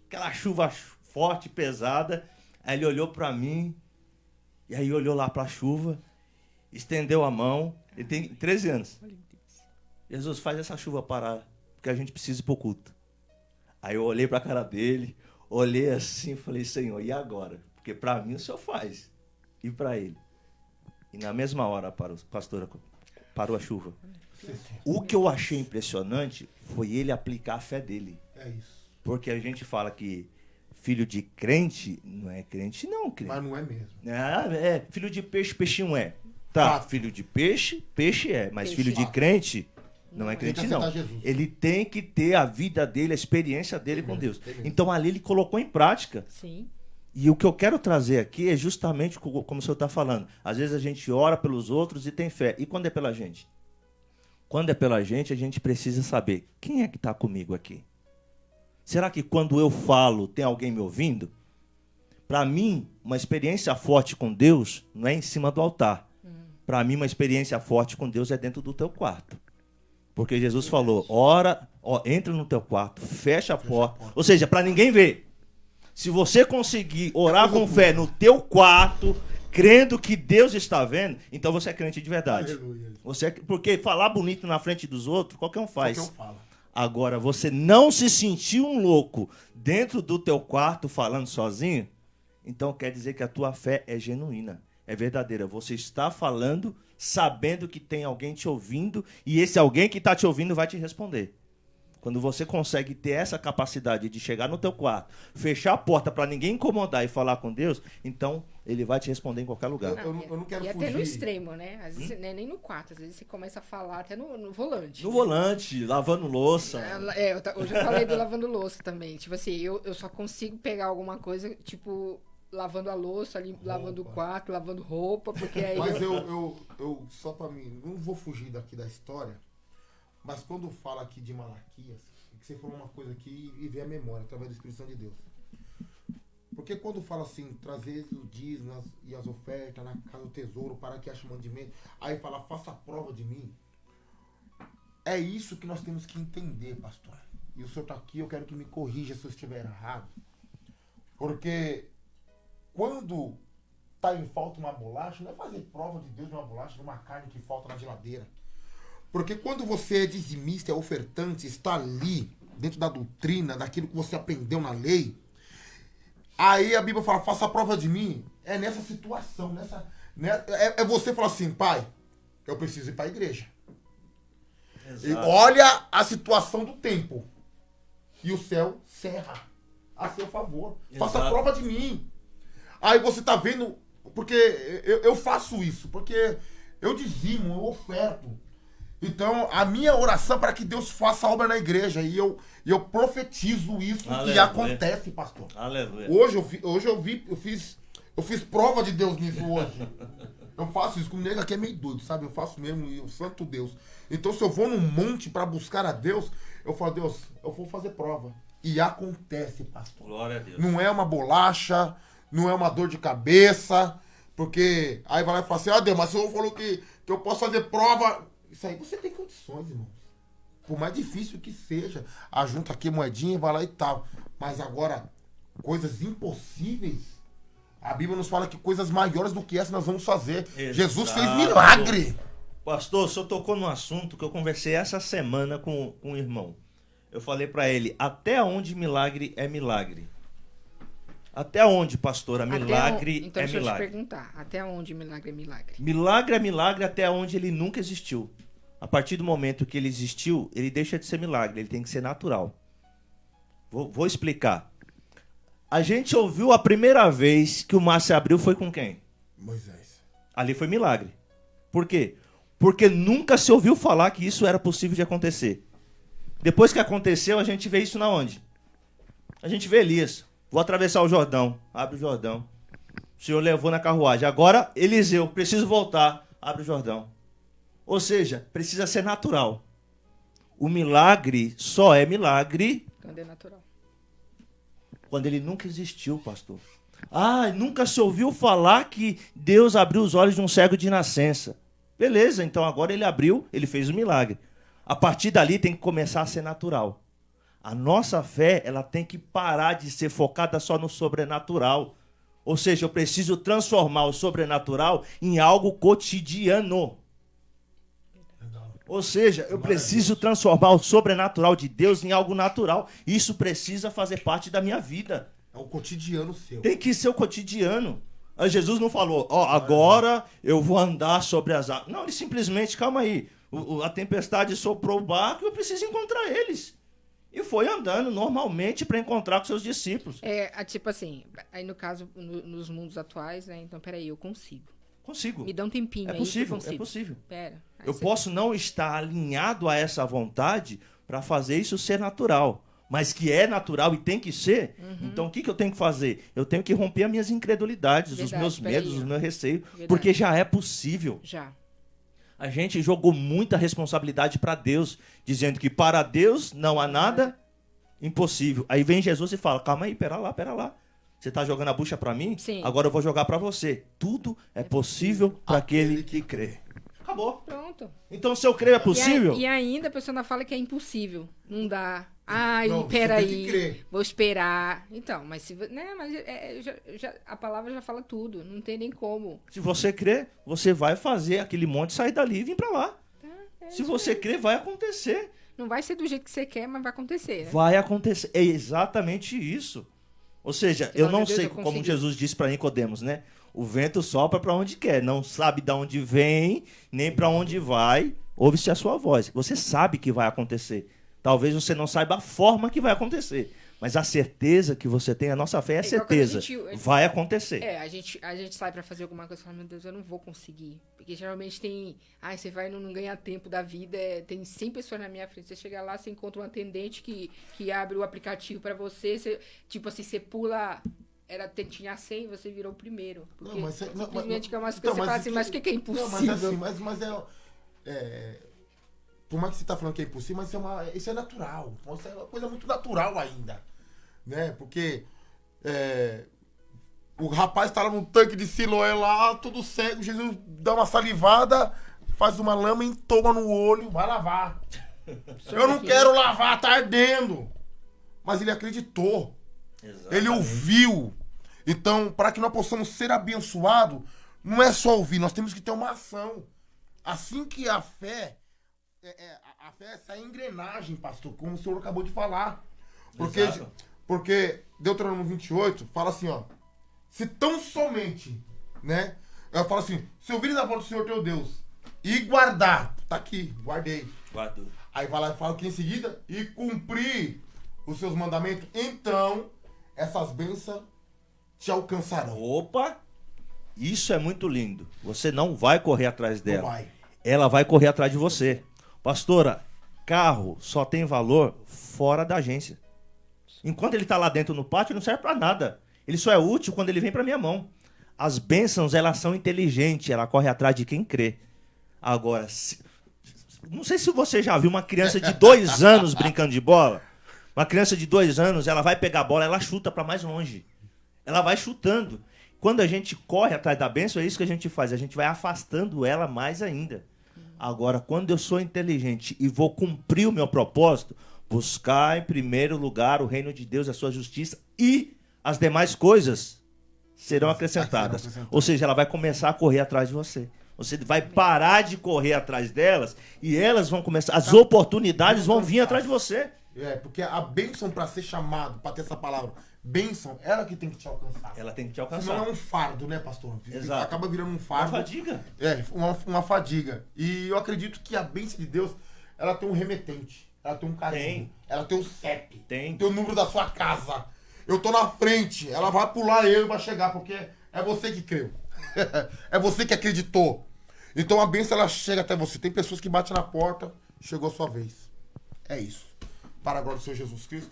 Aquela chuva forte, pesada. Aí ele olhou para mim, e aí olhou lá para a chuva, estendeu a mão. Ele tem 13 anos. Jesus, faz essa chuva parar, porque a gente precisa ir pro culto. Aí eu olhei para a cara dele, olhei assim e falei, Senhor, e agora? Porque para mim o Senhor faz. E para ele? E na mesma hora, pastora, parou a chuva. O que eu achei impressionante foi ele aplicar a fé dele. É isso. Porque a gente fala que filho de crente não é crente, não. Crente. Mas não é mesmo. É filho de peixe, peixinho é. Tá, Fato. filho de peixe, peixe é. Mas Peixe. filho de Fato. crente não é Tem crente, que não. aceitar Jesus. Ele tem que ter a vida dele, a experiência dele com Deus. tem mesmo. Então ali ele colocou em prática. Sim. E o que eu quero trazer aqui é justamente como o senhor está falando. Às vezes a gente ora pelos outros e tem fé. E quando é pela gente? Quando é pela gente, a gente precisa saber quem é que está comigo aqui. Será que quando eu falo, tem alguém me ouvindo? Para mim, uma experiência forte com Deus não é em cima do altar. Para mim, uma experiência forte com Deus é dentro do teu quarto. Porque Jesus falou, ora, entra no teu quarto, fecha a porta. Ou seja, para ninguém ver. Se você conseguir orar com fé no teu quarto, crendo que Deus está vendo, então você é crente de verdade. Aleluia. Porque falar bonito na frente dos outros, qualquer um faz. Qualquer um fala. Agora, você não se sentir um louco dentro do teu quarto falando sozinho, então quer dizer que a tua fé é genuína, é verdadeira. Você está falando sabendo que tem alguém te ouvindo e esse alguém que está te ouvindo vai te responder. Quando você consegue ter essa capacidade de chegar no teu quarto, fechar a porta para ninguém incomodar e falar com Deus, então ele vai te responder em qualquer lugar. Eu não quero e fugir. até no extremo, né? Às vezes não é nem no quarto, às vezes você começa a falar até no volante. No volante, lavando louça. Hoje eu falei do lavando louça também. Tipo assim, eu só consigo pegar alguma coisa, tipo, lavando a louça, ali, lavando o quarto, lavando roupa, porque aí Mas eu só pra mim, não vou fugir daqui da história, mas quando fala aqui de Malaquias, que você falou uma coisa aqui e vê a memória através do Espírito Santo de Deus. Porque quando fala assim, trazer os dízimos e as ofertas na casa do tesouro para que ache mandamento, aí fala, faça a prova de mim. É isso que nós temos que entender, pastor. E o senhor está aqui, eu quero que me corrija se eu estiver errado. Porque quando está em falta uma bolacha, não é fazer prova de Deus de uma bolacha, de uma carne que falta na geladeira. Porque quando você é dizimista, é ofertante, está ali, dentro da doutrina, daquilo que você aprendeu na lei, aí a Bíblia fala, faça a prova de mim. É nessa situação, é você falar assim, pai, eu preciso ir para a igreja. E olha a situação do tempo. E o céu cerra a seu favor. Faça a prova de mim. Aí você tá vendo, porque eu faço isso, porque eu dizimo, eu oferto. Então, a minha oração é para que Deus faça a obra na igreja. E eu profetizo isso. Aleluia. E acontece, pastor. Aleluia. Hoje eu fiz prova de Deus nisso hoje. Eu faço isso. Comigo aqui é meio doido, sabe? Eu faço mesmo, e eu santo Deus. Então, se eu vou num monte para buscar a Deus, eu falo, Deus, eu vou fazer prova. E acontece, pastor. Glória a Deus. Não é uma bolacha, não é uma dor de cabeça, porque aí vai lá e fala assim, Deus, mas o senhor falou que eu posso fazer prova. Isso aí você tem condições, irmãos. Por mais difícil que seja, ajunta aqui moedinha, vai lá e tal. Mas agora, coisas impossíveis, a Bíblia nos fala que coisas maiores do que essa nós vamos fazer. Exato. Jesus fez milagre. Pastor, o senhor tocou num assunto que eu conversei essa semana com um irmão. Eu falei para ele, até onde milagre é milagre? Até onde, pastora, milagre então, é deixa milagre? eu te perguntar, até onde milagre é milagre? Milagre é milagre até onde ele nunca existiu. A partir do momento que ele existiu, ele deixa de ser milagre, ele tem que ser natural. Vou explicar. A gente ouviu a primeira vez que o mar se abriu foi com quem? Moisés. Ali foi milagre. Por quê? Porque nunca se ouviu falar que isso era possível de acontecer. Depois que aconteceu, a gente vê isso na onde? A gente vê Elias. Vou atravessar o Jordão. Abre o Jordão. O Senhor levou na carruagem. Agora, Eliseu, preciso voltar. Abre o Jordão. Ou seja, precisa ser natural. O milagre só é milagre Quando é natural. quando ele nunca existiu, pastor. Nunca se ouviu falar que Deus abriu os olhos de um cego de nascença. Beleza, então agora ele abriu, ele fez o milagre. A partir dali tem que começar a ser natural. A nossa fé, ela tem que parar de ser focada só no sobrenatural. Ou seja, eu preciso transformar o sobrenatural em algo cotidiano. Ou seja, eu preciso transformar o sobrenatural de Deus em algo natural. Isso precisa fazer parte da minha vida. É o cotidiano seu. Tem que ser o cotidiano. Jesus não falou, agora eu vou andar sobre as águas. Não, ele simplesmente, calma aí, a tempestade soprou o barco e eu preciso encontrar eles. E foi andando normalmente para encontrar com seus discípulos. Tipo assim, aí no caso, nos mundos atuais, né? Então, peraí, eu consigo. Consigo. Me dá um tempinho É aí possível, que eu consigo. é possível. Pera. Eu posso não estar alinhado a essa vontade para fazer isso ser natural. Mas que é natural e tem que ser, então o que eu tenho que fazer? Eu tenho que romper as minhas incredulidades, os meus medos, os meus receios, porque já é possível. Já. A gente jogou muita responsabilidade para Deus, dizendo que para Deus não há nada impossível. Aí vem Jesus e fala, calma aí, pera lá. Você está jogando a bucha para mim? Sim. Agora eu vou jogar para você. Tudo é possível para aquele que crê. Acabou. Pronto. Então se eu creio é possível? E ainda a pessoa ainda fala que é impossível. Não dá. Não, Peraí. Vou esperar. Então, mas se... Né, mas a palavra já fala tudo. Não tem nem como. Se você crer, você vai fazer aquele monte sair dali e vir para lá. Se você crer, vai acontecer. Não vai ser do jeito que você quer, mas vai acontecer. Né? Vai acontecer. É exatamente isso. Ou seja, eu não sei, como Jesus disse para Nicodemos, né? O vento sopra para onde quer, não sabe de onde vem, nem para onde vai, ouve-se a sua voz. Você sabe que vai acontecer. Talvez você não saiba a forma que vai acontecer, mas a certeza que você tem, a nossa fé é certeza. Vai acontecer. A gente sai para fazer alguma coisa e fala, meu Deus, eu não vou conseguir. Porque geralmente tem... você vai não ganhar tempo da vida, tem 100 pessoas na minha frente. Você chega lá, você encontra um atendente que abre o aplicativo para você, tipo assim, você pula... tinha 100 e você virou o primeiro. Porque não, mas simplesmente que é umas coisas, você fala assim, mas o que é impossível? Não, mas por mais que você tá falando que é impossível, mas isso é natural. Isso é uma coisa muito natural ainda. Né? Porque o rapaz tá lá no tanque de Siloé lá, todo cego, Jesus dá uma salivada, faz uma lama e toma no olho, vai lavar. Eu não quero lavar, tá ardendo. Mas ele acreditou. Exatamente. Ele ouviu. Então, para que nós possamos ser abençoados, não é só ouvir, nós temos que ter uma ação. Assim que a fé é essa engrenagem, pastor, como o senhor acabou de falar. Porque Deuteronômio 28 fala assim, ó, se tão somente, né? Ela fala assim, se ouvires a voz do Senhor teu Deus e guardar, tá aqui, guardei. Guardou. Aí vai lá e fala que em seguida, e cumprir os seus mandamentos, então essas bênçãos te alcançarão. Opa! Isso é muito lindo. Você não vai correr atrás dela. Não vai. Ela vai correr atrás de você. Pastora, carro só tem valor fora da agência. Enquanto ele está lá dentro no pátio, não serve para nada. Ele só é útil quando ele vem para minha mão. As bênçãos, elas são inteligentes, ela corre atrás de quem crê. Agora, não sei se você já viu uma criança de 2 anos brincando de bola. Uma criança de 2 anos, ela vai pegar a bola, ela chuta para mais longe. Ela vai chutando. Quando a gente corre atrás da bênção, é isso que a gente faz. A gente vai afastando ela mais ainda. Agora, quando eu sou inteligente e vou cumprir o meu propósito, buscar em primeiro lugar o reino de Deus, a sua justiça, e as demais coisas serão acrescentadas. Ou seja, ela vai começar a correr atrás de você. Você vai parar de correr atrás delas e elas vão começar, as oportunidades vão vir atrás de você. Porque a bênção, para ser chamado, para ter essa palavra, bênção, ela que tem que te alcançar. Ela tem que te alcançar. Senão é um fardo, né, pastor? Exato. Acaba virando um fardo. Uma fadiga. Uma fadiga. E eu acredito que a bênção de Deus, ela tem um remetente. Ela tem um carinho. Ela tem o CEP. Tem o número da sua casa. Eu tô na frente. Ela vai pular eu e vai chegar, porque é você que creu. É você que acreditou. Então a bênção, ela chega até você. Tem pessoas que batem na porta, chegou a sua vez. É isso. Para a glória do Senhor Jesus Cristo.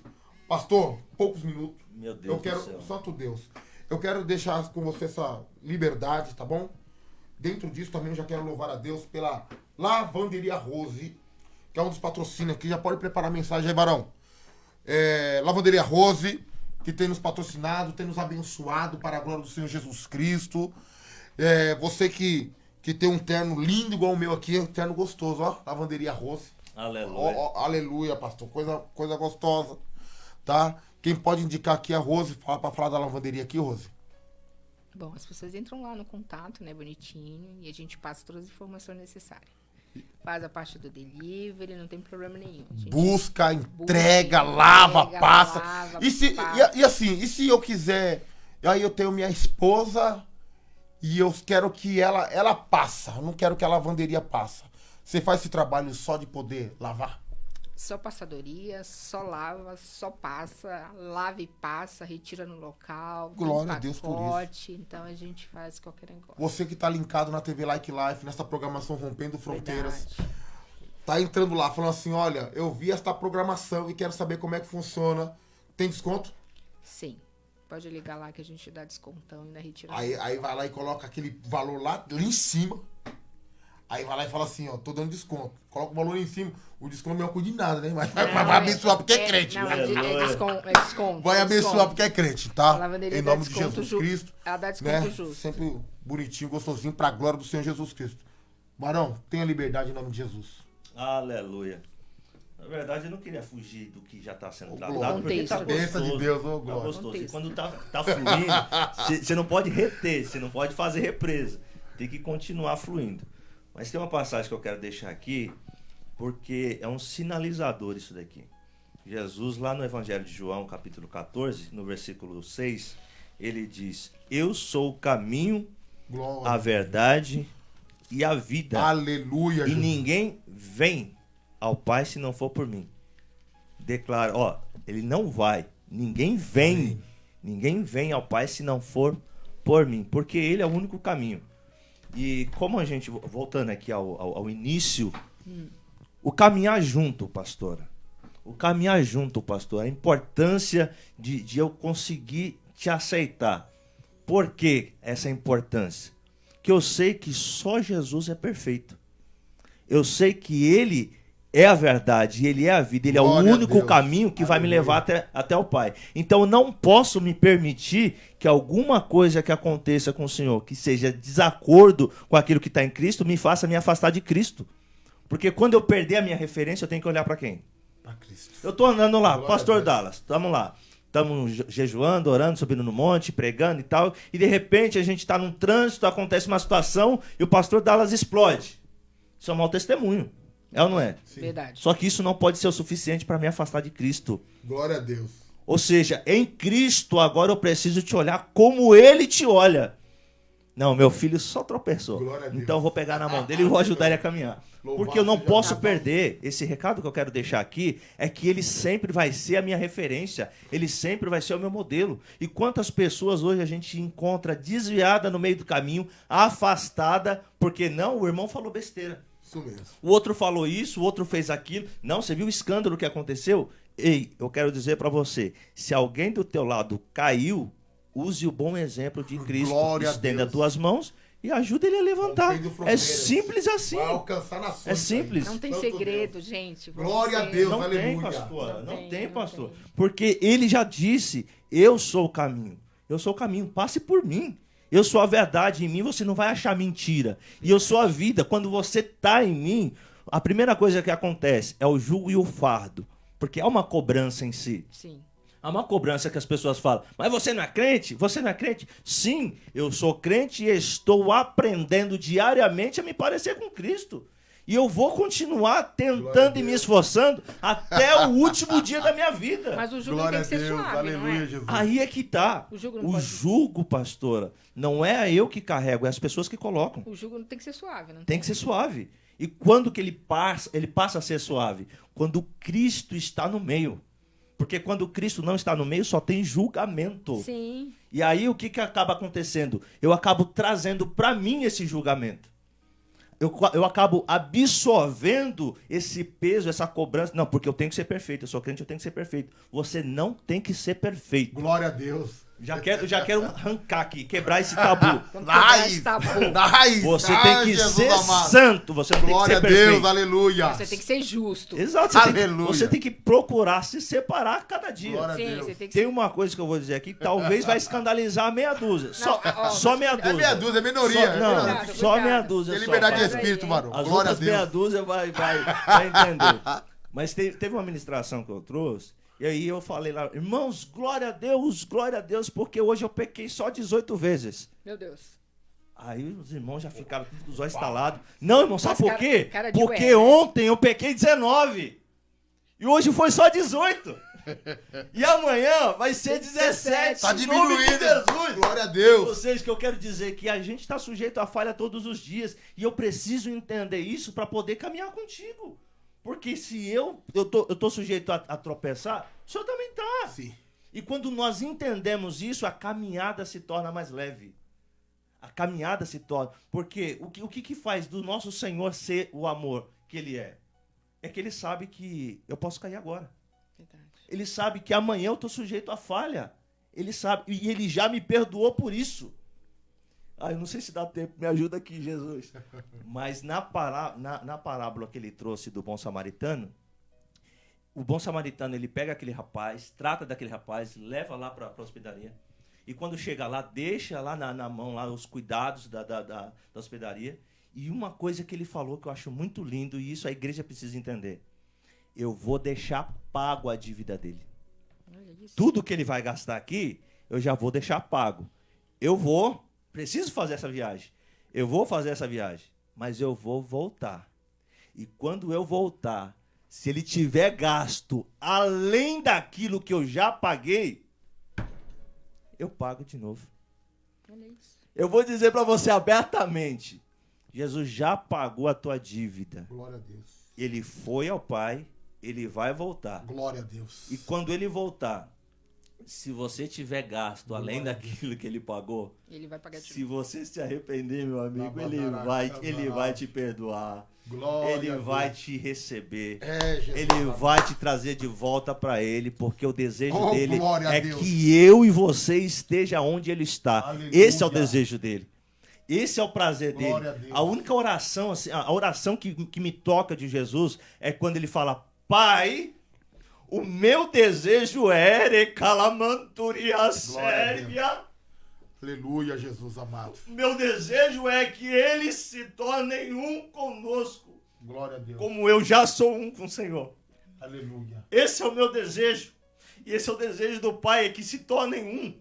Pastor, poucos minutos. Meu Deus do céu. Santo Deus, eu quero deixar com você essa liberdade, tá bom? Dentro disso também eu já quero louvar a Deus pela Lavanderia Rose, que é um dos patrocínios aqui. Já pode preparar a mensagem aí, Barão. Lavanderia Rose, que tem nos patrocinado, tem nos abençoado para a glória do Senhor Jesus Cristo. Você que tem um terno lindo igual o meu aqui, um terno gostoso, ó. Lavanderia Rose. Aleluia. Aleluia, pastor. Coisa gostosa, tá? Quem pode indicar aqui é a Rose, para falar da lavanderia aqui, Rose. Bom, as pessoas entram lá no contato, né, bonitinho, e a gente passa todas as informações necessárias. Faz a parte do delivery, não tem problema nenhum. Busca, entrega, lava, passa. E se eu quiser, aí eu tenho minha esposa e eu quero que ela passa, eu não quero que a lavanderia passa. Você faz esse trabalho só de poder lavar? Só passadoria, só lava, só passa, lava e passa, retira no local. Glória a Deus por isso. Então a gente faz qualquer negócio. Você que tá linkado na TV Like Life, nessa programação Rompendo Fronteiras, Verdade. Tá entrando lá falando assim, olha, eu vi esta programação e quero saber como é que funciona. Tem desconto? Sim. Pode ligar lá que a gente dá descontão e ainda retira. Aí vai lá e coloca aquele valor lá em cima. Aí vai lá e fala assim, ó, tô dando desconto. Coloca o valor em cima. O desconto não é cuida de nada, né? Mas vai abençoar porque é crente. Não, né? é desconto. Vai abençoar porque é crente, tá? A lavanderia em nome de Jesus Cristo. Ela dá desconto né? justo. Sempre bonitinho, gostosinho, pra glória do Senhor Jesus Cristo. Barão, tenha liberdade em nome de Jesus. Aleluia. Na verdade, eu não queria fugir do que já está sendo tratado, glória. porque tá Bênção gostoso. de Deus, Tá glória. gostoso. E quando tá fluindo, você não pode reter, você não pode fazer represa. Tem que continuar fluindo. Mas tem uma passagem que eu quero deixar aqui, porque é um sinalizador isso daqui. Jesus, lá no Evangelho de João, capítulo 14, no versículo 6, ele diz: eu sou o caminho, Glória. a verdade e a vida. Aleluia, E Jesus. ninguém vem ao Pai se não for por mim. Declara, ó, ele não vai. Ninguém vem. Ninguém vem ao Pai se não for por mim. Porque ele é o único caminho. E como a gente, voltando aqui ao início, o caminhar junto, pastora. O caminhar junto, pastor. A importância de eu conseguir te aceitar. Por que essa importância? Que eu sei que só Jesus é perfeito. Eu sei que ele é a verdade, ele é a vida, ele é o Glória a único Deus. caminho que vai me levar até o Pai. Então eu não posso me permitir que alguma coisa que aconteça com o Senhor, que seja desacordo com aquilo que está em Cristo, me faça me afastar de Cristo. Porque quando eu perder a minha referência, eu tenho que olhar para quem? Para Cristo. Eu estou andando lá, Glória pastor a Deus. Dallas, estamos lá. Estamos jejuando, orando, subindo no monte, pregando e tal. E de repente a gente está num trânsito, acontece uma situação e o pastor Dallas explode. Isso é um mau testemunho. É ou não é? Sim. Verdade. Só que isso não pode ser o suficiente para me afastar de Cristo. Glória a Deus. Ou seja, em Cristo agora eu preciso te olhar como Ele te olha. Não, meu filho só tropeçou. Glória a Deus. Então eu vou pegar na mão dele e vou ajudar ele a caminhar. Louvado Porque eu não seja posso Deus. perder. Esse recado que eu quero deixar aqui é que ele sempre vai ser a minha referência. Ele sempre vai ser o meu modelo. E quantas pessoas hoje a gente encontra desviada no meio do caminho, afastada, porque não, o irmão falou besteira. Isso mesmo. O outro falou isso, o outro fez aquilo. Não, você viu o escândalo que aconteceu? Ei, eu quero dizer para você, se alguém do teu lado caiu, use o bom exemplo de Cristo. Glória a Estenda as Deus. tuas mãos e ajuda ele a levantar. Rompendo É fronteiras. simples assim. Vai alcançar nações. É simples. Não tem Santo segredo, Deus. gente. Glória a Você- Deus. Não tem, aleluia. pastora. Não Não tem, tem, não pastor. tem. Porque ele já disse, eu sou o caminho. Eu sou o caminho. Passe por mim. Eu sou a verdade. Em mim você não vai achar mentira. E eu sou a vida. Quando você está em mim, a primeira coisa que acontece é o jugo e o fardo. Porque há uma cobrança em si. Sim. Há uma cobrança que as pessoas falam, mas você não é crente? Você não é crente? Sim, eu sou crente e estou aprendendo diariamente a me parecer com Cristo. E eu vou continuar Glória a tentando e Deus. me esforçando até o último dia da minha vida. Mas o jugo Glória tem a que ser Deus. suave, não Aleluia, é? Jesus. Aí é que tá. O jugo não O pode- jugo, pastora, não é eu que carrego, é as pessoas que colocam. O jugo não tem que ser suave, não Tem que ser suave. E quando que ele passa a ser suave? Quando Cristo está no meio. Porque quando Cristo não está no meio, só tem julgamento. Sim. E aí o que, que acaba acontecendo? Eu acabo trazendo para mim esse julgamento. Eu acabo absorvendo esse peso, essa cobrança. Não, porque eu tenho que ser perfeito. Eu sou crente, eu tenho que ser perfeito. Você não tem que ser perfeito. Glória a Deus. Já quero arrancar aqui, quebrar esse tabu. Quando quebrar esse tabu, Nice. Você Ah, tem que Jesus ser amado. santo, você não Glória a tem que ser Deus. perfeito. Aleluia. você tem que ser justo. Exato, Aleluia. você tem que procurar se separar cada dia. Glória a Sim, Deus. você tem que Tem ser... uma coisa que eu vou dizer aqui, que talvez vai escandalizar meia dúzia. Só, ó, só mas- meia É dúzia. meia dúzia, é minoria. Só, é não, minoria. Cuidado, só cuidado. meia dúzia. Tem só, liberdade de Faz aí, espírito, hein? varão. As Glória a outras meia Deus. dúzia vai entender. Mas teve uma ministração que eu trouxe, e aí eu falei lá, irmãos, glória a Deus, porque hoje eu pequei só 18 vezes. Meu Deus. Aí os irmãos já ficaram todos com os olhos estalados. Não, irmão, sabe Mas por quê? cara de Porque ué. ontem eu pequei 19. E hoje foi só 18. E amanhã vai ser 17. Tá em nome de diminuindo. Jesus. Glória a Ou Deus. seja, que eu quero dizer que a gente está sujeito à falha todos os dias. E eu preciso entender isso para poder caminhar contigo. Porque se eu tô sujeito a tropeçar, o senhor também tá. Sim. E quando nós entendemos isso, a caminhada se torna mais leve. A caminhada se torna... Porque o que faz do nosso Senhor ser o amor que Ele é? É que Ele sabe que eu posso cair agora. Verdade. Ele sabe que amanhã eu estou sujeito à falha. Ele sabe, e Ele já me perdoou por isso. Ah, eu não sei se dá tempo, me ajuda aqui, Jesus. Mas na parábola que ele trouxe do bom samaritano, o bom samaritano, ele pega aquele rapaz, trata daquele rapaz, leva lá para a hospedaria. E quando chega lá, deixa lá na mão lá, os cuidados da hospedaria. E uma coisa que ele falou que eu acho muito lindo, e isso a igreja precisa entender. Eu vou deixar pago a dívida dele. Olha isso. Tudo que ele vai gastar aqui, eu já vou deixar pago. Preciso fazer essa viagem. Eu vou fazer essa viagem, mas eu vou voltar. E quando eu voltar, se ele tiver gasto além daquilo que eu já paguei, eu pago de novo. Olha isso. Eu vou dizer para você abertamente, Jesus já pagou a tua dívida. Glória a Deus. Ele foi ao Pai, ele vai voltar. Glória a Deus. E quando ele voltar, se você tiver gasto além daquilo que ele pagou, Ele vai pagar de se você se arrepender, meu amigo, ele vai te perdoar. Glória Ele a Deus. vai te receber. É, Jesus. Ele vai te trazer de volta para ele, porque o desejo Oh, dele glória a é Deus. que eu e você esteja onde ele está. Aleluia. Esse é o desejo dele. Esse é o prazer Glória dele. a Deus. A única oração, assim, a oração que me toca de Jesus é quando ele fala: Pai, o meu desejo é recalamanturia Glória a sérvia. Aleluia, Jesus amado. Meu desejo é que eles se tornem um conosco, Glória a Deus. como eu já sou um com o Senhor. Aleluia. Esse é o meu desejo. E esse é o desejo do Pai, é que se tornem um.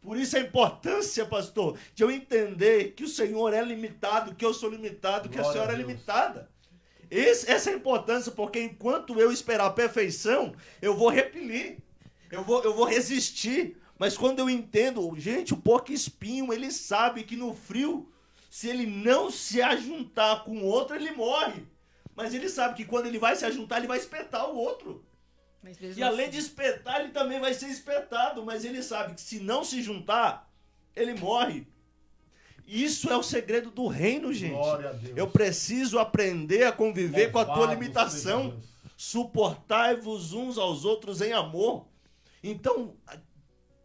Por isso a importância, pastor, de eu entender que o Senhor é limitado, que eu sou limitado, que a Glória senhora a é Deus. limitada. Essa é a importância, porque enquanto eu esperar a perfeição, eu vou repelir, eu vou resistir. Mas quando eu entendo, gente, o porco espinho, ele sabe que no frio, se ele não se ajuntar com o outro, ele morre. Mas ele sabe que quando ele vai se ajuntar, ele vai espetar o outro. Mas mesmo E além assim, de espetar, ele também vai ser espetado. Mas ele sabe que se não se juntar, ele morre. Isso é o segredo do reino, gente. Glória a Deus. Eu preciso aprender a conviver com a tua Louvado limitação. seja Deus. Suportai-vos uns aos outros em amor. Então,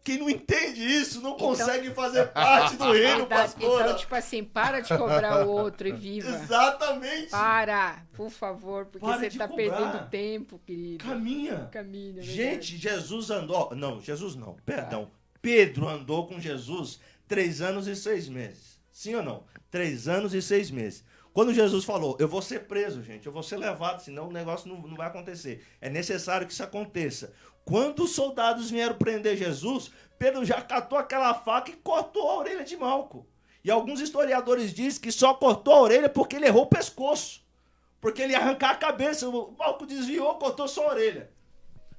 quem não entende isso não consegue fazer parte do reino, pastora. Então, tipo assim, para de cobrar o outro e viva. Exatamente. Para, por favor, porque Para você de tá cobrar. perdendo tempo, querido. Caminha. Caminha, Gente, Jesus andou... Não, Jesus não, perdão. Pedro andou com Jesus 3 anos e 6 meses. Sim ou não? 3 anos e 6 meses. Quando Jesus falou, eu vou ser preso, gente, eu vou ser levado, senão o negócio não vai acontecer. É necessário que isso aconteça. Quando os soldados vieram prender Jesus, Pedro já catou aquela faca e cortou a orelha de Malco. E alguns historiadores dizem que só cortou a orelha porque ele errou o pescoço. Porque ele ia arrancar a cabeça. O Malco desviou, cortou só a orelha.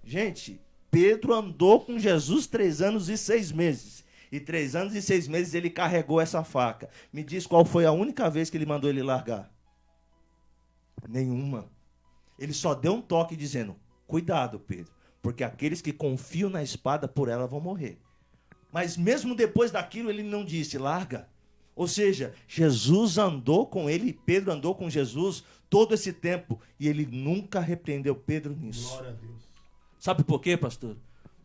Gente, Pedro andou com Jesus 3 anos e 6 meses. E 3 anos e 6 meses ele carregou essa faca. Me diz qual foi a única vez que ele mandou ele largar? Nenhuma. Ele só deu um toque dizendo, cuidado, Pedro, porque aqueles que confiam na espada por ela vão morrer. Mas mesmo depois daquilo ele não disse, larga. Ou seja, Jesus andou com ele, Pedro andou com Jesus todo esse tempo e ele nunca repreendeu Pedro nisso. Glória a Deus. Sabe por quê, pastor?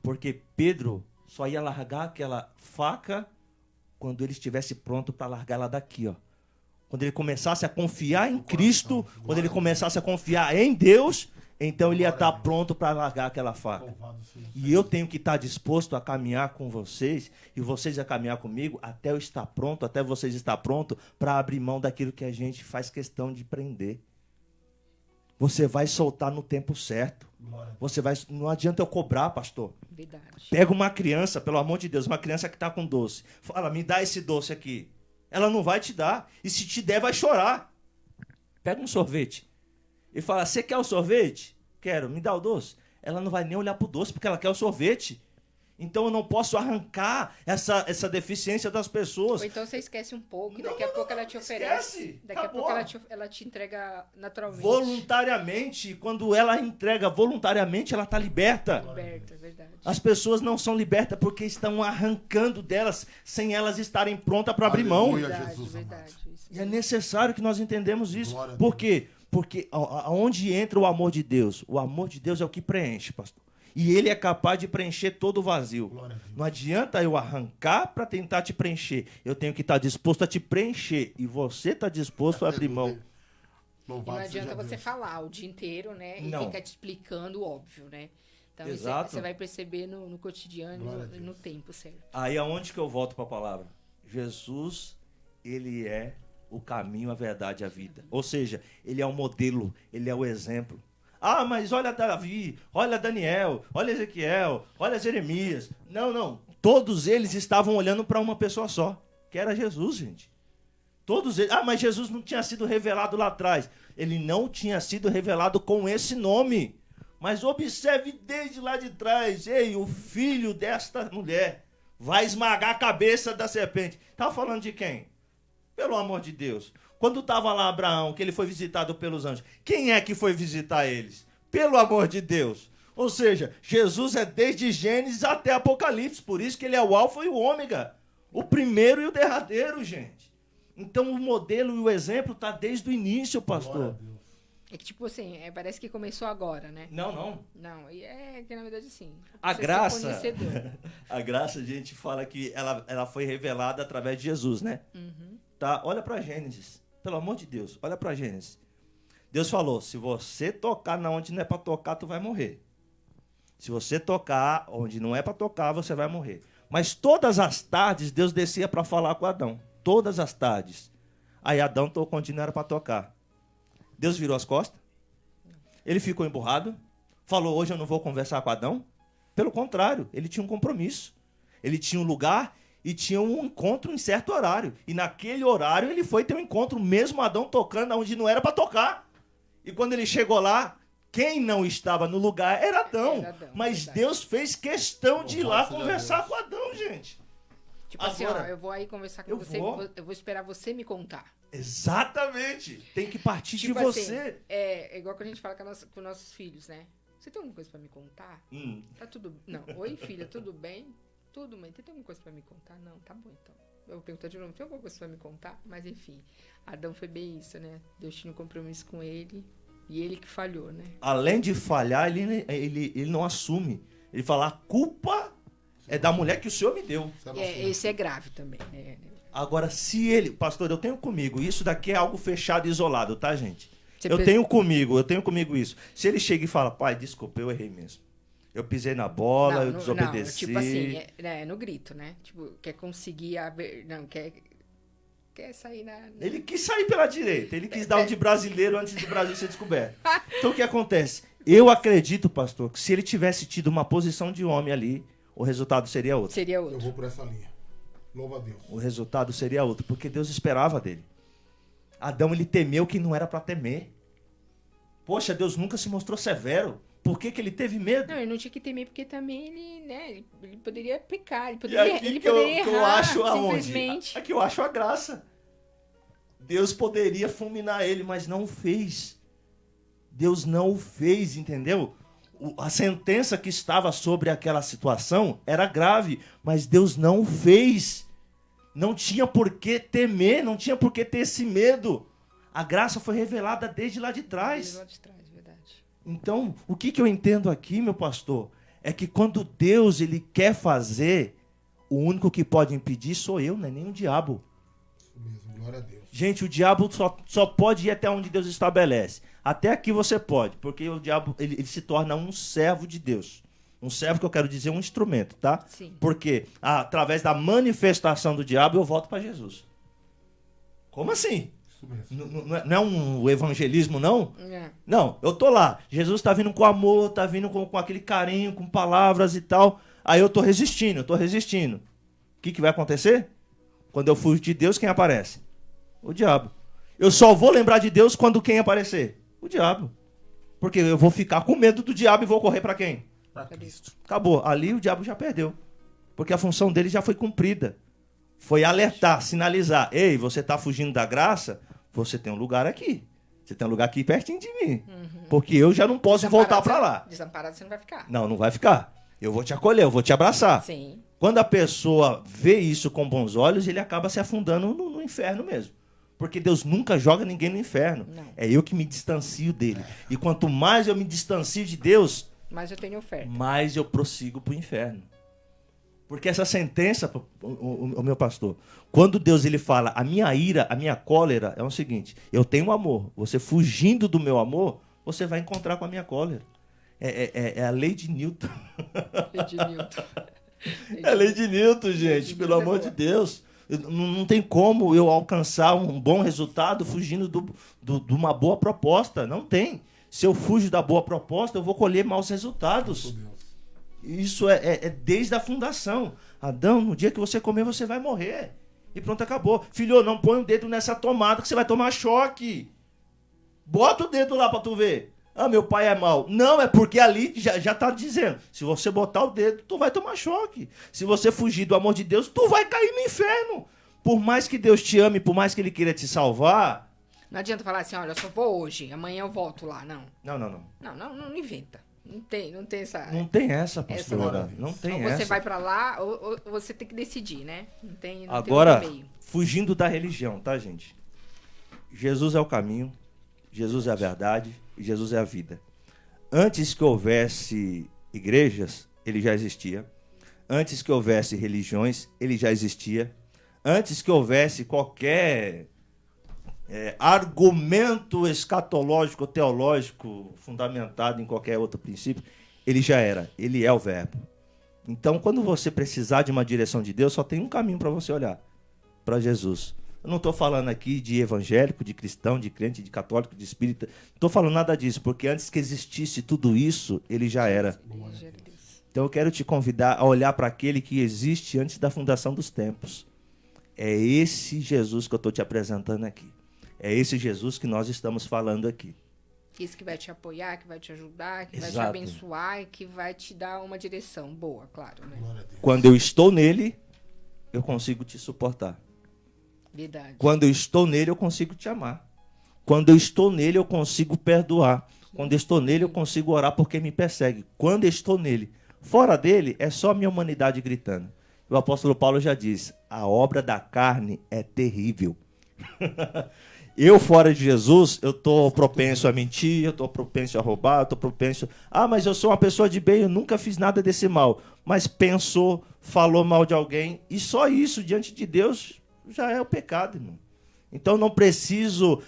Porque Pedro só ia largar aquela faca quando ele estivesse pronto para largar ela daqui, ó. Quando ele começasse a confiar em Cristo, quando ele começasse a confiar em Deus, então ele ia estar pronto para largar aquela faca. Louvado seja E eu tenho que estar disposto a caminhar com vocês, e vocês a caminhar comigo, até eu estar pronto, até vocês estar pronto para abrir mão daquilo que a gente faz questão de prender. Você vai soltar no tempo certo. Você vai, não adianta eu cobrar, pastor. Verdade. Pega uma criança, pelo amor de Deus, uma criança que está com doce. Fala, me dá esse doce aqui. Ela não vai te dar. E se te der, vai chorar. Pega um sorvete. E fala, você quer o sorvete? Quero, me dá o doce. Ela não vai nem olhar pro doce, porque ela quer o sorvete. Então eu não posso arrancar essa deficiência das pessoas. Ou então você esquece um pouco e daqui Não, a pouco ela te oferece. esquece. Daqui a Acabou. pouco ela te entrega naturalmente. Voluntariamente, quando ela entrega voluntariamente, ela está liberta. Liberta, é verdade. As pessoas não são libertas porque estão arrancando delas sem elas estarem prontas para abrir mão. Aleluia, Verdade, Jesus verdade. amado. Isso E é necessário que nós entendamos isso. Glória a Por quê? Porque aonde entra o amor de Deus? O amor de Deus é o que preenche, pastor. E ele é capaz de preencher todo o vazio. Glória a Deus. Não adianta eu arrancar para tentar te preencher. Eu tenho que estar disposto a te preencher. E você está disposto a abrir mão. E não Louvado adianta seja você Deus. falar o dia inteiro, né? E Não. ficar te explicando o óbvio, né? Então isso Exato. você vai perceber no cotidiano Glória a e Deus. no tempo certo. Aí aonde que eu volto para a palavra? Jesus, ele é o caminho, a verdade e a vida. Ou seja, ele é o modelo, ele é o exemplo. Ah, mas olha Davi, olha Daniel, olha Ezequiel, olha Jeremias. Não. Todos eles estavam olhando para uma pessoa só, que era Jesus, gente. Todos eles. Ah, mas Jesus não tinha sido revelado lá atrás. Ele não tinha sido revelado com esse nome. Mas observe desde lá de trás. Ei, o filho desta mulher vai esmagar a cabeça da serpente. Estava falando de quem? Pelo amor de Deus. Quando estava lá Abraão, que ele foi visitado pelos anjos, quem é que foi visitar eles? Pelo amor de Deus. Ou seja, Jesus é desde Gênesis até Apocalipse. Por isso que ele é o alfa e o ômega. O primeiro e o derradeiro, gente. Então o modelo e o exemplo está desde o início, Glória a pastor. Deus. É que, tipo assim, parece que começou agora, né? Não. Não, e é que na verdade, sim. A Você ser graça, conhecedor. a graça, a gente fala que ela foi revelada através de Jesus, né? Tá? Olha para Gênesis. Pelo amor de Deus, olha para Gênesis. Deus falou, se você tocar na onde não é para tocar, tu vai morrer. Se você tocar onde não é para tocar, você vai morrer. Mas todas as tardes, Deus descia para falar com Adão. Todas as tardes. Aí Adão tocou onde não era para tocar. Deus virou as costas. Ele ficou emburrado. Falou, hoje eu não vou conversar com Adão. Pelo contrário, ele tinha um compromisso. Ele tinha um lugar e tinha um encontro em certo horário. E naquele horário ele foi ter um encontro, mesmo Adão tocando onde não era para tocar. E quando ele chegou lá, quem não estava no lugar era Adão. Era Adão, Mas verdade. Deus fez questão de ir lá Louvado seja conversar Deus. com Adão, gente. Tipo assim, ó, Agora, eu vou aí conversar com eu você, vou. eu vou esperar você me contar. Exatamente. Tem que partir Tipo de assim, você. é igual que a gente fala com nossos filhos, né? Você tem alguma coisa pra me contar? Tá tudo... Não, oi filha, tudo bem? Tudo bem. Você tem alguma coisa pra me contar? Não, tá bom então. Eu vou perguntar de novo, tem alguma coisa pra me contar? Mas enfim, Adão foi bem isso, né? Deus tinha um compromisso com ele e ele que falhou, né? Além de falhar, ele não assume. Ele fala, a culpa é da mulher que o Senhor me deu. Esse é grave também, né? Agora, se ele... Pastor, eu tenho comigo. Isso daqui é algo fechado e isolado, tá, gente? Eu Você tenho comigo isso. Se ele chega e fala, pai, desculpa, eu errei mesmo. Eu pisei na bola, eu desobedeci. Tipo assim, no grito, né? Tipo, quer conseguir não, quer sair na... Ele quis sair pela direita. Ele quis dar um de brasileiro antes do Brasil ser descoberto. Então, o que acontece? Eu acredito, pastor, que se ele tivesse tido uma posição de homem ali, o resultado seria outro. Seria outro. Eu vou por essa linha. Louva a Deus. O resultado seria outro, porque Deus esperava dele. Adão, ele temeu que não era para temer. Poxa, Deus nunca se mostrou severo. Por que ele teve medo? Não, ele não tinha que temer, porque também ele, né, ele poderia pecar, ele E poderia, aqui ele que poderia eu errar, acho simplesmente. Aqui eu acho a graça. Deus poderia fulminar ele, mas não o fez. Deus não o fez, entendeu? A sentença que estava sobre aquela situação era grave, mas Deus não o fez. Não tinha por que temer, não tinha por que ter esse medo. A graça foi revelada desde lá de trás. Desde lá de trás, verdade. Então, o que eu entendo aqui, meu pastor, é que quando Deus ele quer fazer, o único que pode impedir sou eu, não é nem o diabo. Isso mesmo, glória a Deus. Gente, o diabo só pode ir até onde Deus estabelece. Até aqui você pode, porque o diabo ele se torna um servo de Deus. Um servo que eu quero dizer um instrumento, tá? Sim. Porque através da manifestação do diabo eu volto para Jesus. Como assim? Isso mesmo. Não é um evangelismo, não? É. Não, eu tô lá. Jesus tá vindo com amor, tá vindo com aquele carinho, com palavras e tal. Aí eu tô resistindo. O que vai acontecer? Quando eu fujo de Deus, quem aparece? O diabo. Eu só vou lembrar de Deus quando quem aparecer? O diabo. Porque eu vou ficar com medo do diabo e vou correr para quem? Para Cristo. Acabou. Ali o diabo já perdeu. Porque a função dele já foi cumprida. Foi alertar, sinalizar. Ei, você tá fugindo da graça? Você tem um lugar aqui. Você tem um lugar aqui pertinho de mim. Porque eu já não posso voltar para lá. Desamparado você não vai ficar. Não vai ficar. Eu vou te acolher, eu vou te abraçar. Sim. Quando a pessoa vê isso com bons olhos, ele acaba se afundando no inferno mesmo. Porque Deus nunca joga ninguém no inferno. Não. É eu que me distancio dele. E quanto mais eu me distancio de Deus, Mas eu tenho oferta. mais eu prossigo para o inferno. Porque essa sentença, o meu pastor, quando Deus ele fala, a minha ira, a minha cólera, é o seguinte, eu tenho amor. Você fugindo do meu amor, você vai encontrar com a minha cólera. É a lei de Newton. Lei de Newton. É a lei de Newton, gente, pelo amor de Deus. Não tem como eu alcançar um bom resultado fugindo de uma boa proposta. Não tem. Se eu fujo da boa proposta, eu vou colher maus resultados. Isso é desde a fundação. Adão, no dia que você comer, você vai morrer. E pronto, acabou. Filho, não põe o dedo nessa tomada que você vai tomar choque. Bota o dedo lá pra tu ver. Ah, meu pai é mau. Não, é porque ali já tá dizendo. Se você botar o dedo, tu vai tomar choque. Se você fugir do amor de Deus, tu vai cair no inferno. Por mais que Deus te ame, por mais que Ele queira te salvar... Não adianta falar assim, olha, eu só vou hoje, amanhã eu volto lá. Não. Não. Inventa. Não tem essa... Não tem essa, pastora. Essa Não tem ou essa. você vai pra lá, ou você tem que decidir, né? Não tem Agora, tem meio. fugindo da religião, tá, gente? Jesus é o caminho, Jesus é a verdade e Jesus é a vida. Antes que houvesse igrejas, ele já existia. Antes que houvesse religiões, ele já existia. Antes que houvesse qualquer argumento escatológico, teológico, fundamentado em qualquer outro princípio, ele já era. Ele é o verbo. Então, quando você precisar de uma direção de Deus, só tem um caminho para você olhar, para Jesus. Eu não estou falando aqui de evangélico, de cristão, de crente, de católico, de espírita. Não estou falando nada disso, porque antes que existisse tudo isso, ele já era. Então eu quero te convidar a olhar para aquele que existe antes da fundação dos tempos. É esse Jesus que eu estou te apresentando aqui. É esse Jesus que nós estamos falando aqui. Esse que vai te apoiar, que vai te ajudar, que Exato. vai te abençoar e que vai te dar uma direção boa, claro, né? Quando eu estou nele, eu consigo te suportar. Verdade. Quando eu estou nele, eu consigo te amar. Quando eu estou nele, eu consigo perdoar. Quando eu estou nele, eu consigo orar por quem me persegue. Quando eu estou nele. Fora dele, é só a minha humanidade gritando. O apóstolo Paulo já diz, a obra da carne é terrível. Eu, fora de Jesus, eu estou propenso a mentir, eu estou propenso a roubar, eu estou propenso... Ah, mas eu sou uma pessoa de bem, eu nunca fiz nada desse mal. Mas pensou, falou mal de alguém, e só isso, diante de Deus, já é o pecado, irmão. Então, não preciso,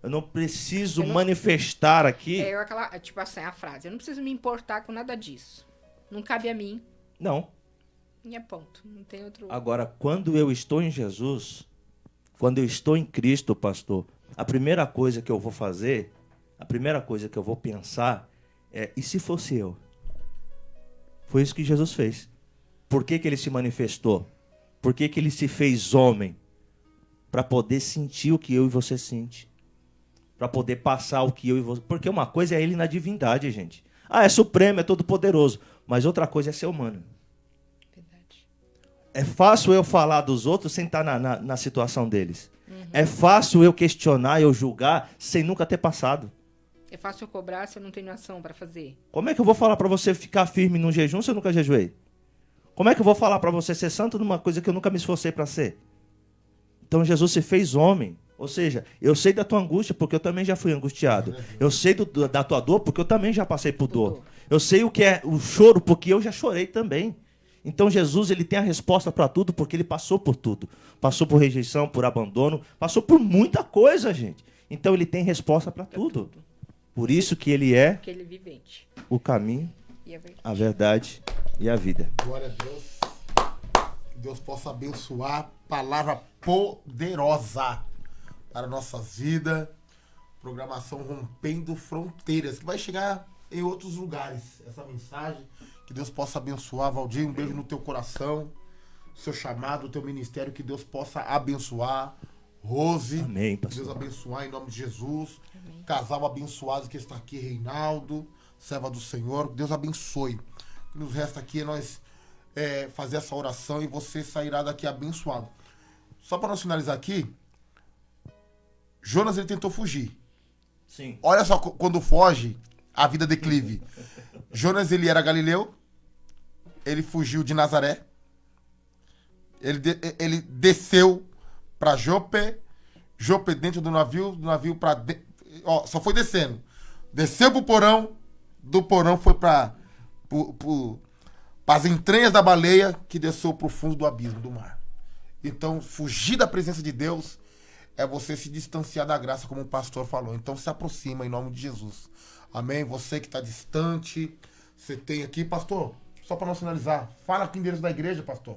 eu não preciso manifestar aqui... tipo assim, a frase, eu não preciso me importar com nada disso. Não cabe a mim. Não. E é ponto, não tem outro... Agora, quando eu estou em Jesus... Quando eu estou em Cristo, pastor, a primeira coisa que eu vou fazer, a primeira coisa que eu vou pensar é, e se fosse eu? Foi isso que Jesus fez. Por que ele se manifestou? Por que ele se fez homem? Para poder sentir o que eu e você sente. Para poder passar o que eu e você... Porque uma coisa é ele na divindade, gente. Ah, é supremo, é todo poderoso. Mas outra coisa é ser humano. É fácil eu falar dos outros sem estar na situação deles. Uhum. É fácil eu questionar, eu julgar, sem nunca ter passado. É fácil eu cobrar se eu não tenho ação para fazer. Como é que eu vou falar para você ficar firme num jejum se eu nunca jejuei? Como é que eu vou falar para você ser santo numa coisa que eu nunca me esforcei para ser? Então Jesus se fez homem. Ou seja, eu sei da tua angústia porque eu também já fui angustiado. Eu sei da tua dor porque eu também já passei por dor. Eu sei o que é o choro porque eu já chorei também. Então Jesus, ele tem a resposta para tudo porque ele passou por tudo. Passou por rejeição, por abandono, passou por muita coisa, gente. Então ele tem resposta para tudo. Por isso que ele é ele é vivente. O caminho, a verdade e a vida. Glória a Deus. Que Deus possa abençoar. Palavra poderosa para nossas vidas. Programação Rompendo Fronteiras, que vai chegar em outros lugares. Essa mensagem. Que Deus possa abençoar, Valdir, um beijo no teu coração, seu chamado, o teu ministério, que Deus possa abençoar. Rose, amém, que Deus abençoar em nome de Jesus. Amém. Casal abençoado que está aqui, Reinaldo, serva do Senhor, Deus abençoe. O que nos resta aqui é nós fazer essa oração e você sairá daqui abençoado. Só para nós finalizar aqui, Jonas, ele tentou fugir. Sim. Olha só, quando foge, a vida declive. Jonas, ele era galileu, ele fugiu de Nazaré, ele desceu para Jope dentro do navio para... só foi descendo. Desceu pro porão, do porão foi para as entranhas da baleia, que desceu pro fundo do abismo do mar. Então, fugir da presença de Deus é você se distanciar da graça, como o pastor falou. Então, se aproxima em nome de Jesus. Amém? Você que está distante, você tem aqui, pastor, só para nós finalizar, fala aqui o endereço da igreja, pastor,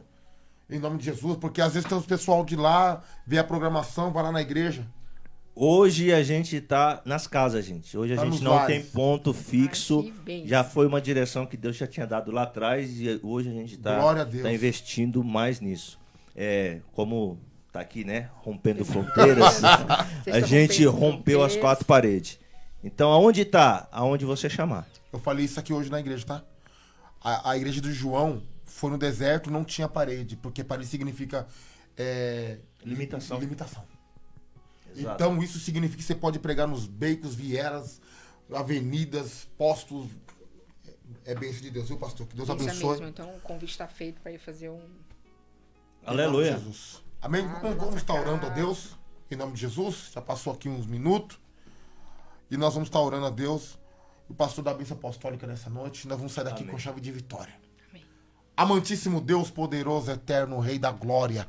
em nome de Jesus, porque às vezes tem os pessoal de lá, vê a programação, vai lá na igreja. Hoje a gente está nas casas, gente. Hoje a gente não tem ponto fixo. Já foi uma direção que Deus já tinha dado lá atrás e hoje a gente está investindo mais nisso. Como está aqui, né? Rompendo fronteiras. A gente rompeu as 4 paredes. Então, aonde está? Aonde você chamar. Eu falei isso aqui hoje na igreja, tá? A igreja do João foi no deserto, não tinha parede, porque parede significa limitação. Exato. Então, isso significa que você pode pregar nos becos, vielas, avenidas, postos. É bênção de Deus, viu, pastor? Que Deus abençoe. Mesmo. Então, o convite está feito para ir fazer um... Aleluia. Jesus. Amém? Vamos estar orando a Deus, em nome de Jesus. Já passou aqui uns minutos. E nós vamos estar orando a Deus. O pastor da bênção apostólica nessa noite. Nós vamos sair daqui com chave de vitória. Amém. Amantíssimo Deus, poderoso, eterno, Rei da glória.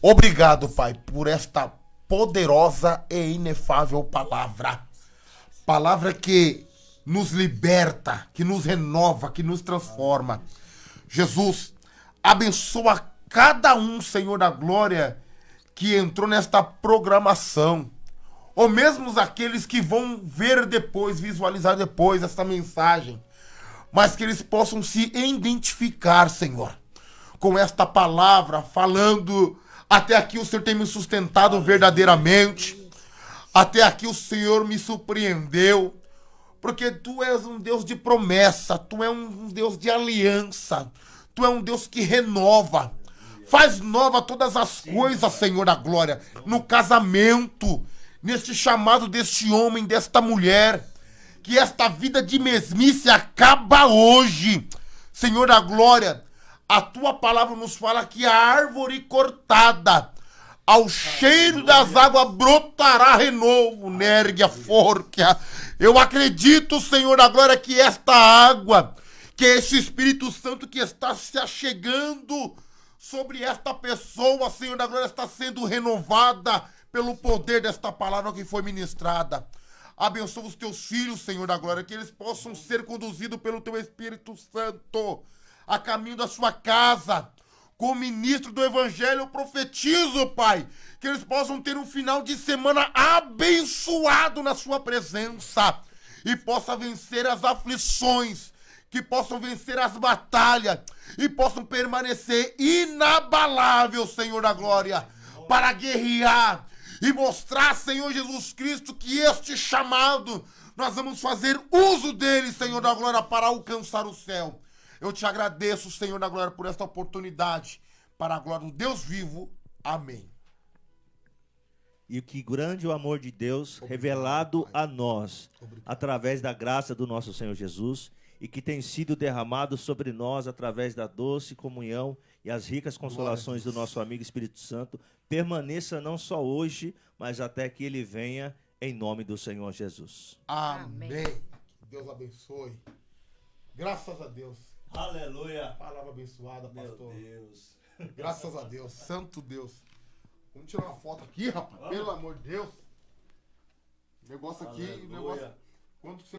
Obrigado, Pai, por esta poderosa e inefável palavra. Palavra que nos liberta, que nos renova, que nos transforma. Jesus, abençoa cada um, Senhor da glória, que entrou nesta programação. Ou mesmo aqueles que vão ver depois, visualizar depois essa mensagem. Mas que eles possam se identificar, Senhor, com esta palavra, falando, até aqui o Senhor tem me sustentado verdadeiramente. Até aqui o Senhor me surpreendeu. Porque Tu és um Deus de promessa, Tu és um Deus de aliança. Tu és um Deus que renova. Faz nova todas as coisas, Senhor da glória, no casamento, neste chamado deste homem, desta mulher, que esta vida de mesmice acaba hoje, Senhor da glória, A tua palavra nos fala que a árvore cortada, ao cheiro das águas brotará renovo, nérgia, forquia. Eu acredito, Senhor da glória, que esta água, que esse Espírito Santo que está se achegando sobre esta pessoa, Senhor da glória, está sendo renovada pelo poder desta palavra que foi ministrada. Abençoa os teus filhos, Senhor da glória, que eles possam ser conduzidos pelo teu Espírito Santo a caminho da sua casa. Como ministro do Evangelho, eu profetizo, Pai, que eles possam ter um final de semana abençoado na sua presença e possam vencer as aflições, que possam vencer as batalhas e possam permanecer inabalável, Senhor da glória, para guerrear e mostrar, Senhor Jesus Cristo, que este chamado, nós vamos fazer uso dele, Senhor da glória, para alcançar o céu. Eu te agradeço, Senhor da glória, por esta oportunidade, para a glória do Deus vivo. Amém. E que grande o amor de Deus revelado a nós, através da graça do nosso Senhor Jesus, e que tem sido derramado sobre nós através da doce comunhão e as ricas consolações do nosso amigo Espírito Santo, permaneça não só hoje, mas até que ele venha, em nome do Senhor Jesus. Amém. Que Deus abençoe. Graças a Deus. Aleluia. Palavra abençoada, pastor. Meu Deus. Graças a Deus. Santo Deus. Vamos tirar uma foto aqui, rapaz. Pelo amor de Deus. Negócio aqui. Aleluia. Negócio. Quando você